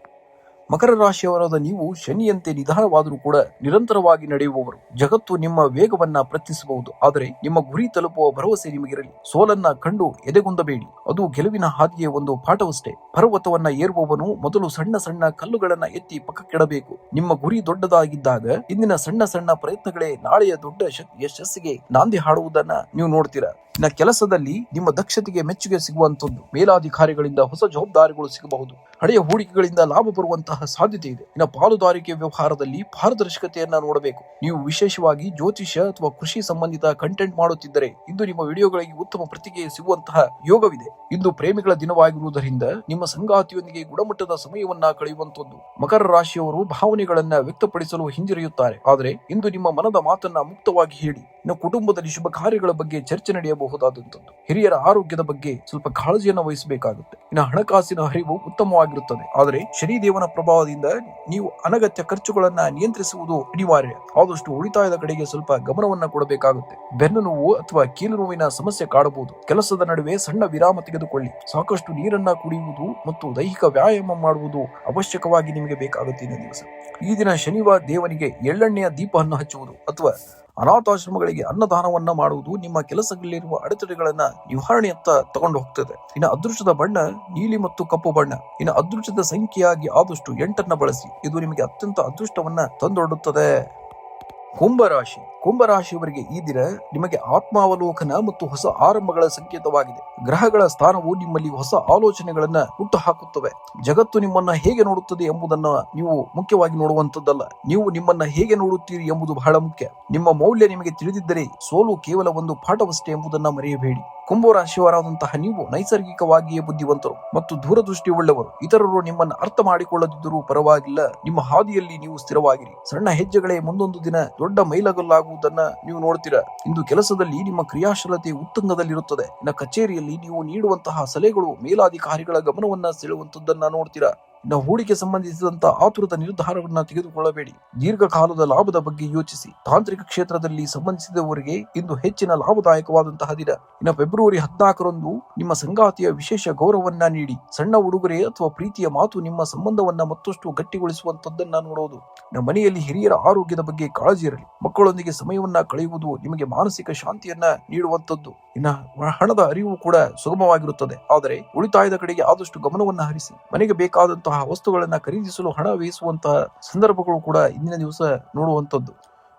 ಮಕರ ರಾಶಿಯವರಾದ ನೀವು ಶನಿಯಂತೆ ನಿಧಾನವಾದರೂ ಕೂಡ ನಿರಂತರವಾಗಿ ನಡೆಯುವವರು. ಜಗತ್ತು ನಿಮ್ಮ ವೇಗವನ್ನ ಪ್ರಯತ್ನಿಸಬಹುದು, ಆದರೆ ನಿಮ್ಮ ಗುರಿ ತಲುಪುವ ಭರವಸೆ ನಿಮಗಿರಲಿ. ಸೋಲನ್ನ ಕಂಡು ಎದೆಗುಂದಬೇಡಿ. ಅದು ಗೆಲುವಿನ ಹಾದಿಗೆ ಒಂದು ಪಾಠವಷ್ಟೇ. ಪರ್ವತವನ್ನ ಏರುವವನು ಮೊದಲು ಸಣ್ಣ ಸಣ್ಣ ಕಲ್ಲುಗಳನ್ನ ಎತ್ತಿ ಪಕ್ಕಕ್ಕಿಡಬೇಕು. ನಿಮ್ಮ ಗುರಿ ದೊಡ್ಡದಾಗಿದ್ದಾಗ ಇಂದಿನ ಸಣ್ಣ ಸಣ್ಣ ಪ್ರಯತ್ನಗಳೇ ನಾಳೆಯ ದೊಡ್ಡ ಯಶಸ್ಸಿಗೆ ನಾಂದಿ ಹಾಡುವುದನ್ನ ನೀವು ನೋಡ್ತೀರಾ. ಇನ್ನ ಕೆಲಸದಲ್ಲಿ ನಿಮ್ಮ ದಕ್ಷತೆಗೆ ಮೆಚ್ಚುಗೆ ಸಿಗುವಂತದ್ದು. ಮೇಲಾಧಿಕಾರಿಗಳಿಂದ ಹೊಸ ಜವಾಬ್ದಾರಿಗಳು ಸಿಗಬಹುದು. ಹಳೆಯ ಹೂಡಿಕೆಗಳಿಂದ ಲಾಭ ಬರುವಂತಹ ಸಾಧ್ಯತೆ ಇದೆ. ಇನ್ನು ಪಾಲುದಾರಿಕೆ ವ್ಯವಹಾರದಲ್ಲಿ ಪಾರದರ್ಶಕತೆಯನ್ನ ನೋಡಬೇಕು. ನೀವು ವಿಶೇಷವಾಗಿ ಜ್ಯೋತಿಷ್ಯ ಅಥವಾ ಕೃಷಿ ಸಂಬಂಧಿತ ಕಂಟೆಂಟ್ ಮಾಡುತ್ತಿದ್ದರೆ ಇಂದು ನಿಮ್ಮ ವಿಡಿಯೋಗಳಿಗೆ ಉತ್ತಮ ಪ್ರತಿಕ್ರಿಯೆ ಸಿಗುವಂತಹ ಯೋಗವಿದೆ. ಇಂದು ಪ್ರೇಮಿಗಳ ದಿನವಾಗಿರುವುದರಿಂದ ನಿಮ್ಮ ಸಂಗಾತಿಯೊಂದಿಗೆ ಗುಣಮಟ್ಟದ ಸಮಯವನ್ನ ಕಳೆಯುವಂತದ್ದು. ಮಕರ ರಾಶಿಯವರು ಭಾವನೆಗಳನ್ನ ವ್ಯಕ್ತಪಡಿಸಲು ಹಿಂಜರಿಯುತ್ತಾರೆ, ಆದರೆ ಇಂದು ನಿಮ್ಮ ಮನದ ಮಾತನ್ನ ಮುಕ್ತವಾಗಿ ಹೇಳಿ. ಇನ್ನು ಕುಟುಂಬದಲ್ಲಿ ಶುಭ ಕಾರ್ಯಗಳ ಬಗ್ಗೆ ಚರ್ಚೆ ನಡೆಯಬಹುದಾದಂಥದ್ದು. ಹಿರಿಯರ ಆರೋಗ್ಯದ ಬಗ್ಗೆ ಸ್ವಲ್ಪ ಕಾಳಜಿಯನ್ನು ವಹಿಸಬೇಕಾಗುತ್ತೆ. ಇನ್ನು ಹಣಕಾಸಿನ ಹರಿವು ಉತ್ತಮವಾಗಿರುತ್ತದೆ, ಆದರೆ ಶನಿದೇವನ ಪ್ರಭಾವದಿಂದ ನೀವು ಅನಗತ್ಯ ಖರ್ಚುಗಳನ್ನ ನಿಯಂತ್ರಿಸುವುದು ಅನಿವಾರ್ಯ. ಆದಷ್ಟು ಉಳಿತಾಯದ ಕಡೆಗೆ ಸ್ವಲ್ಪ ಗಮನವನ್ನ ಕೊಡಬೇಕಾಗುತ್ತೆ. ಬೆನ್ನು ನೋವು ಅಥವಾ ಕೀಲು ನೋವಿನ ಸಮಸ್ಯೆ ಕಾಡಬಹುದು. ಕೆಲಸದ ನಡುವೆ ಸಣ್ಣ ವಿರಾಮ ತೆಗೆದುಕೊಳ್ಳಿ. ಸಾಕಷ್ಟು ನೀರನ್ನ ಕುಡಿಯುವುದು ಮತ್ತು ದೈಹಿಕ ವ್ಯಾಯಾಮ ಮಾಡುವುದು ಅವಶ್ಯಕವಾಗಿ ನಿಮಗೆ ಬೇಕಾಗುತ್ತೆ. ಈ ದಿನ ಶನಿವಾರ ದೇವನಿಗೆ ಎಳ್ಳೆಣ್ಣೆಯ ದೀಪವನ್ನು ಹಚ್ಚುವುದು ಅಥವಾ ಅನಾಥಾಶ್ರಮಗಳಿಗೆ ಅನ್ನದಾನವನ್ನ ಮಾಡುವುದು ನಿಮ್ಮ ಕೆಲಸದಲ್ಲಿರುವ ಅಡೆತಡೆಗಳನ್ನ ನಿವಾರಣೆಯತ್ತ ತಗೊಂಡು ಹೋಗ್ತದೆ. ಇನ್ನು ಅದೃಷ್ಟದ ಬಣ್ಣ ನೀಲಿ ಮತ್ತು ಕಪ್ಪು ಬಣ್ಣ. ಇನ್ನು ಅದೃಷ್ಟದ ಸಂಖ್ಯೆಯಾಗಿ ಆದಷ್ಟು 8 ಬಳಸಿ. ಇದು ನಿಮಗೆ ಅತ್ಯಂತ ಅದೃಷ್ಟವನ್ನ ತಂದೊಡ್ಡುತ್ತದೆ. ಕುಂಭರಾಶಿಯವರಿಗೆ ಈ ದಿನ ನಿಮಗೆ ಆತ್ಮಾವಲೋಕನ ಮತ್ತು ಹೊಸ ಆರಂಭಗಳ ಸಂಕೇತವಾಗಿದೆ. ಗ್ರಹಗಳ ಸ್ಥಾನವು ನಿಮ್ಮಲ್ಲಿ ಹೊಸ ಆಲೋಚನೆಗಳನ್ನ ಹುಟ್ಟು ಹಾಕುತ್ತವೆ. ಜಗತ್ತು ನಿಮ್ಮನ್ನ ಹೇಗೆ ನೋಡುತ್ತದೆ ಎಂಬುದನ್ನ ನೀವು ಮುಖ್ಯವಾಗಿ ನೋಡುವಂತದ್ದಲ್ಲ, ನೀವು ನಿಮ್ಮನ್ನ ಹೇಗೆ ನೋಡುತ್ತೀರಿ ಎಂಬುದು ಬಹಳ ಮುಖ್ಯ. ನಿಮ್ಮ ಮೌಲ್ಯ ನಿಮಗೆ ತಿಳಿದಿದ್ದರೆ ಸೋಲು ಕೇವಲ ಒಂದು ಪಾಠವಷ್ಟೇ ಎಂಬುದನ್ನ ಮರೆಯಬೇಡಿ. ಕುಂಭರಾಶಿಯವರಾದಂತಹ ನೀವು ನೈಸರ್ಗಿಕವಾಗಿಯೇ ಬುದ್ಧಿವಂತರು ಮತ್ತು ದೂರದೃಷ್ಟಿ ಉಳ್ಳವರು. ಇತರರು ನಿಮ್ಮನ್ನು ಅರ್ಥ ಮಾಡಿಕೊಳ್ಳದಿದ್ದರೂ ಪರವಾಗಿಲ್ಲ, ನಿಮ್ಮ ಹಾದಿಯಲ್ಲಿ ನೀವು ಸ್ಥಿರವಾಗಿರಿ. ಸಣ್ಣ ಹೆಜ್ಜೆಗಳೇ ಮುಂದೊಂದು ದಿನ ದೊಡ್ಡ ಮೈಲಗಲ್ಲಾಗುವುದನ್ನ ನೀವು ನೋಡ್ತೀರಾ. ಇಂದು ಕೆಲಸದಲ್ಲಿ ನಿಮ್ಮ ಕ್ರಿಯಾಶೀಲತೆ ಉತ್ತುಂಗದಲ್ಲಿರುತ್ತದೆ. ಇನ್ನು ಕಚೇರಿಯಲ್ಲಿ ನೀವು ನೀಡುವಂತಹ ಸಲಹೆಗಳು ಮೇಲಾಧಿಕಾರಿಗಳ ಗಮನವನ್ನ ಸೆಳೆಯುವಂತದ್ದನ್ನ ನೋಡ್ತೀರಾ. ಇನ್ನು ಹೂಡಿಕೆ ಸಂಬಂಧಿಸಿದಂತ ಆತುರದ ನಿರ್ಧಾರವನ್ನ ತೆಗೆದುಕೊಳ್ಳಬೇಡಿ. ದೀರ್ಘಕಾಲದ ಲಾಭದ ಬಗ್ಗೆ ಯೋಚಿಸಿ. ತಾಂತ್ರಿಕ ಕ್ಷೇತ್ರದಲ್ಲಿ ಸಂಬಂಧಿಸಿದವರಿಗೆ ಇಂದು ಹೆಚ್ಚಿನ ಲಾಭದಾಯಕವಾದಂತಹ ದಿನ. ಇನ್ನು ಫೆಬ್ರವರಿ 14ರಂದು ನಿಮ್ಮ ಸಂಗಾತಿಯ ವಿಶೇಷ ಗೌರವವನ್ನ ನೀಡಿ. ಸಣ್ಣ ಉಡುಗೊರೆ ಅಥವಾ ಪ್ರೀತಿಯ ಮಾತು ನಿಮ್ಮ ಸಂಬಂಧವನ್ನ ಮತ್ತಷ್ಟು ಗಟ್ಟಿಗೊಳಿಸುವಂತದ್ದನ್ನ ನೋಡೋದು. ಇನ್ನು ಮನೆಯಲ್ಲಿ ಹಿರಿಯರ ಆರೋಗ್ಯದ ಬಗ್ಗೆ ಕಾಳಜಿ ಇರಲಿ. ಮಕ್ಕಳೊಂದಿಗೆ ಸಮಯವನ್ನ ಕಳೆಯುವುದು ನಿಮಗೆ ಮಾನಸಿಕ ಶಾಂತಿಯನ್ನ ನೀಡುವಂತದ್ದು. ಇನ್ನು ಹಣದ ಅರಿವು ಕೂಡ ಸುಗಮವಾಗಿರುತ್ತದೆ. ಆದರೆ ಉಳಿತಾಯದ ಕಡೆಗೆ ಆದಷ್ಟು ಗಮನವನ್ನ ಹರಿಸಿ. ಮನೆಗೆ ಬೇಕಾದಂತಹ ವಸ್ತುಗಳನ್ನ ಖರೀದಿಸಲು ಹಣ ವ್ಯಯಿಸುವಂತಹ ಸಂದರ್ಭಗಳು ಕೂಡ ಇಂದಿನ ದಿವಸ ನೋಡುವಂತದ್ದು.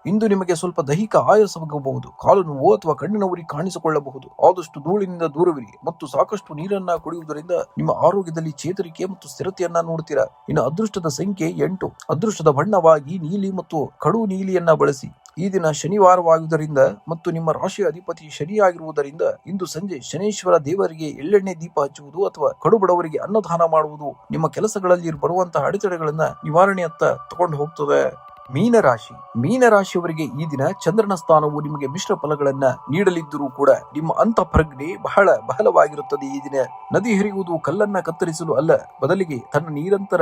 ಇಂದು ನಿಮಗೆ ಸ್ವಲ್ಪ ದೈಹಿಕ ಆಯಾಸವಾಗಬಹುದು. ಕಾಲು ನೋವು ಅಥವಾ ಕಣ್ಣಿನ ಉರಿ ಕಾಣಿಸಿಕೊಳ್ಳಬಹುದು. ಆದಷ್ಟು ಧೂಳಿನಿಂದ ದೂರವಿರಿ ಮತ್ತು ಸಾಕಷ್ಟು ನೀರನ್ನ ಕುಡಿಯುವುದರಿಂದ ನಿಮ್ಮ ಆರೋಗ್ಯದಲ್ಲಿ ಚೇತರಿಕೆ ಮತ್ತು ಸ್ಥಿರತೆಯನ್ನ ನೋಡ್ತೀರಾ. ಇನ್ನು ಅದೃಷ್ಟದ ಸಂಖ್ಯೆ 8. ಅದೃಷ್ಟದ ಬಣ್ಣವಾಗಿ ನೀಲಿ ಮತ್ತು ಕಡು ನೀಲಿಯನ್ನ ಬಳಸಿ. ಈ ದಿನ ಶನಿವಾರವಾಗುವುದರಿಂದ ಮತ್ತು ನಿಮ್ಮ ರಾಶಿಯ ಅಧಿಪತಿ ಶನಿಯಾಗಿರುವುದರಿಂದ ಇಂದು ಸಂಜೆ ಶನೇಶ್ವರ ದೇವರಿಗೆ ಎಳ್ಳೆಣ್ಣೆ ದೀಪ ಹಚ್ಚುವುದು ಅಥವಾ ಕಡುಬಡವರಿಗೆ ಅನ್ನದಾನ ಮಾಡುವುದು ನಿಮ್ಮ ಕೆಲಸಗಳಲ್ಲಿ ಬರುವಂತಹ ಅಡೆತಡೆಗಳನ್ನ ನಿವಾರಣೆಯತ್ತ ತಗೊಂಡು ಹೋಗ್ತದೆ. ಮೀನರಾಶಿಯವರಿಗೆ ಈ ದಿನ ಚಂದ್ರನ ಸ್ಥಾನವು ನಿಮಗೆ ಮಿಶ್ರ ಫಲಗಳನ್ನ ನೀಡಲಿದ್ದರೂ ಕೂಡ ನಿಮ್ಮ ಅಂತಃಪ್ರಜ್ಞೆ ಬಹಳ ಬಹಳವಾಗಿರುತ್ತದೆ. ಈ ದಿನ ನದಿ ಹರಿಯುವುದು ಕಲ್ಲನ್ನ ಕತ್ತರಿಸಲು ಅಲ್ಲ, ಬದಲಿಗೆ ತನ್ನ ನಿರಂತರ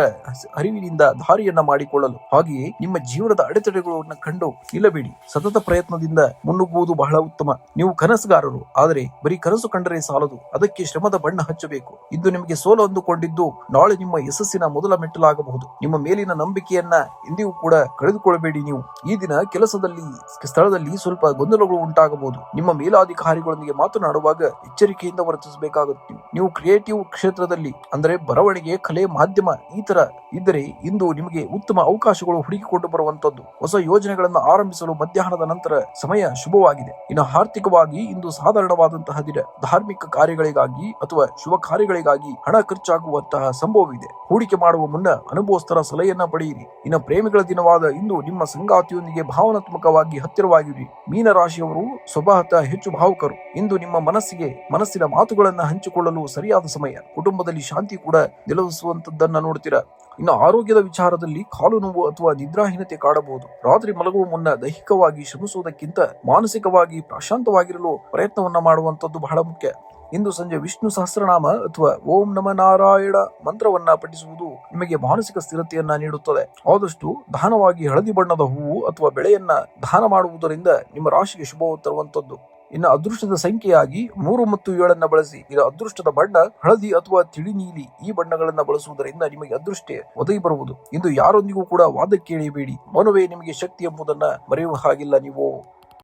ಹರಿವಿನಿಂದ ದಾರಿಯನ್ನ ಮಾಡಿಕೊಳ್ಳಲು. ಹಾಗೆಯೇ ನಿಮ್ಮ ಜೀವನದ ಅಡೆತಡೆಗಳನ್ನು ಕಂಡು ನಿಲ್ಲಬೇಡಿ. ಸತತ ಪ್ರಯತ್ನದಿಂದ ಮುನ್ನುಗ್ಗುವುದು ಬಹಳ ಉತ್ತಮ. ನೀವು ಕನಸುಗಾರರು, ಆದರೆ ಬರೀ ಕನಸು ಕಂಡರೆ ಸಾಲದು, ಅದಕ್ಕೆ ಶ್ರಮದ ಬಣ್ಣ ಹಚ್ಚಬೇಕು. ಇಂದು ನಿಮಗೆ ಸೋಲು ಅಂದುಕೊಂಡಿದ್ದು ನಾಳೆ ನಿಮ್ಮ ಯಶಸ್ಸಿನ ಮೊದಲ ಮೆಟ್ಟಲಾಗಬಹುದು. ನಿಮ್ಮ ಮೇಲಿನ ನಂಬಿಕೆಯನ್ನ ಎಂದಿಗೂ ಕೂಡ ಕಳೆದುಕೊಳ್ಳಬೇಡಿ. ನೀವು ಈ ದಿನ ಕೆಲಸದಲ್ಲಿ ಸ್ಥಳದಲ್ಲಿ ಸ್ವಲ್ಪ ಗೊಂದಲಗಳು ಉಂಟಾಗಬಹುದು. ನಿಮ್ಮ ಮೇಲಾಧಿಕಾರಿಗಳೊಂದಿಗೆ ಮಾತನಾಡುವಾಗ ಎಚ್ಚರಿಕೆಯಿಂದ ವರ್ತಿಸಬೇಕಾಗುತ್ತೆ. ನೀವು ಕ್ರಿಯೇಟಿವ್ ಕ್ಷೇತ್ರದಲ್ಲಿ ಅಂದರೆ ಬರವಣಿಗೆ, ಕಲೆ, ಮಾಧ್ಯಮ ಈ ತರ ಇದ್ದರೆ ಇಂದು ನಿಮಗೆ ಉತ್ತಮ ಅವಕಾಶಗಳು ಹುಡುಕಿಕೊಂಡು ಬರುವಂತದ್ದು. ಹೊಸ ಯೋಜನೆಗಳನ್ನು ಆರಂಭಿಸಲು ಮಧ್ಯಾಹ್ನದ ನಂತರ ಸಮಯ ಶುಭವಾಗಿದೆ. ಇನ್ನು ಆರ್ಥಿಕವಾಗಿ ಇಂದು ಸಾಧಾರಣವಾದಂತಹ ದಿನ. ಧಾರ್ಮಿಕ ಕಾರ್ಯಗಳಿಗಾಗಿ ಅಥವಾ ಶುಭ ಕಾರ್ಯಗಳಿಗಾಗಿ ಹಣ ಖರ್ಚಾಗುವಂತಹ ಸಂಭವವಿದೆ. ಹೂಡಿಕೆ ಮಾಡುವ ಮುನ್ನ ಅನುಭವಸ್ಥರ ಸಲಹೆಯನ್ನ ಪಡೆಯಿರಿ. ಇನ್ನು ಪ್ರೇಮಿಗಳ ದಿನವಾದ ಇಂದು ನಿಮ್ಮ ಸಂಗಾತಿಯೊಂದಿಗೆ ಭಾವನಾತ್ಮಕವಾಗಿ ಹತ್ತಿರವಾಗಿರಿ. ಮೀನರಾಶಿಯವರು ಸ್ವಭಾವತಃ ಹೆಚ್ಚು ಭಾವುಕರು. ಇಂದು ನಿಮ್ಮ ಮನಸ್ಸಿನ ಮಾತುಗಳನ್ನ ಹಂಚಿಕೊಳ್ಳಲು ಸರಿಯಾದ ಸಮಯ. ಕುಟುಂಬದಲ್ಲಿ ಶಾಂತಿ ಕೂಡ ನೆಲೆಸುವಂತದ್ದನ್ನ ನೋಡ್ತೀರಾ. ಇನ್ನು ಆರೋಗ್ಯದ ವಿಚಾರದಲ್ಲಿ ಕಾಲು ನೋವು ಅಥವಾ ನಿದ್ರಾಹೀನತೆ ಕಾಡಬಹುದು. ರಾತ್ರಿ ಮಲಗುವ ಮುನ್ನ ದೈಹಿಕವಾಗಿ ಶ್ರಮಿಸುವುದಕ್ಕಿಂತ ಮಾನಸಿಕವಾಗಿ ಪ್ರಶಾಂತವಾಗಿರಲು ಪ್ರಯತ್ನವನ್ನ ಮಾಡುವಂತದ್ದು ಬಹಳ ಮುಖ್ಯ. ಇಂದು ಸಂಜೆ ವಿಷ್ಣು ಸಹಸ್ರನಾಮ ಅಥವಾ ಓಂ ನಮ ನಾರಾಯಣ ಮಂತ್ರವನ್ನ ಪಠಿಸುವುದು ನಿಮಗೆ ಮಾನಸಿಕ ಸ್ಥಿರತೆಯನ್ನ ನೀಡುತ್ತದೆ. ಆದಷ್ಟು ದಾನವಾಗಿ ಹಳದಿ ಬಣ್ಣದ ಹೂವು ಅಥವಾ ಬೆಳೆಯನ್ನ ದಾನ ಮಾಡುವುದರಿಂದ ನಿಮ್ಮ ರಾಶಿಗೆ ಶುಭ ತರುವಂತದ್ದು. ಇನ್ನು ಅದೃಷ್ಟದ ಸಂಖ್ಯೆಯಾಗಿ 3 ಮತ್ತು 7 ಬಳಸಿ. ಇದು ಅದೃಷ್ಟದ ಬಣ್ಣ ಹಳದಿ ಅಥವಾ ತಿಳಿ ನೀಲಿ. ಈ ಬಣ್ಣಗಳನ್ನ ಬಳಸುವುದರಿಂದ ನಿಮಗೆ ಅದೃಷ್ಟ ಒದಗಿ ಬರುವುದು. ಇಂದು ಯಾರೊಂದಿಗೂ ಕೂಡ ವಾದಕ್ಕೆ ಇಳಿಯಬೇಡಿ. ಮನವೇ ನಿಮಗೆ ಶಕ್ತಿ ಎಂಬುದನ್ನ ಮರೆಯುವ ಹಾಗಿಲ್ಲ. ನೀವು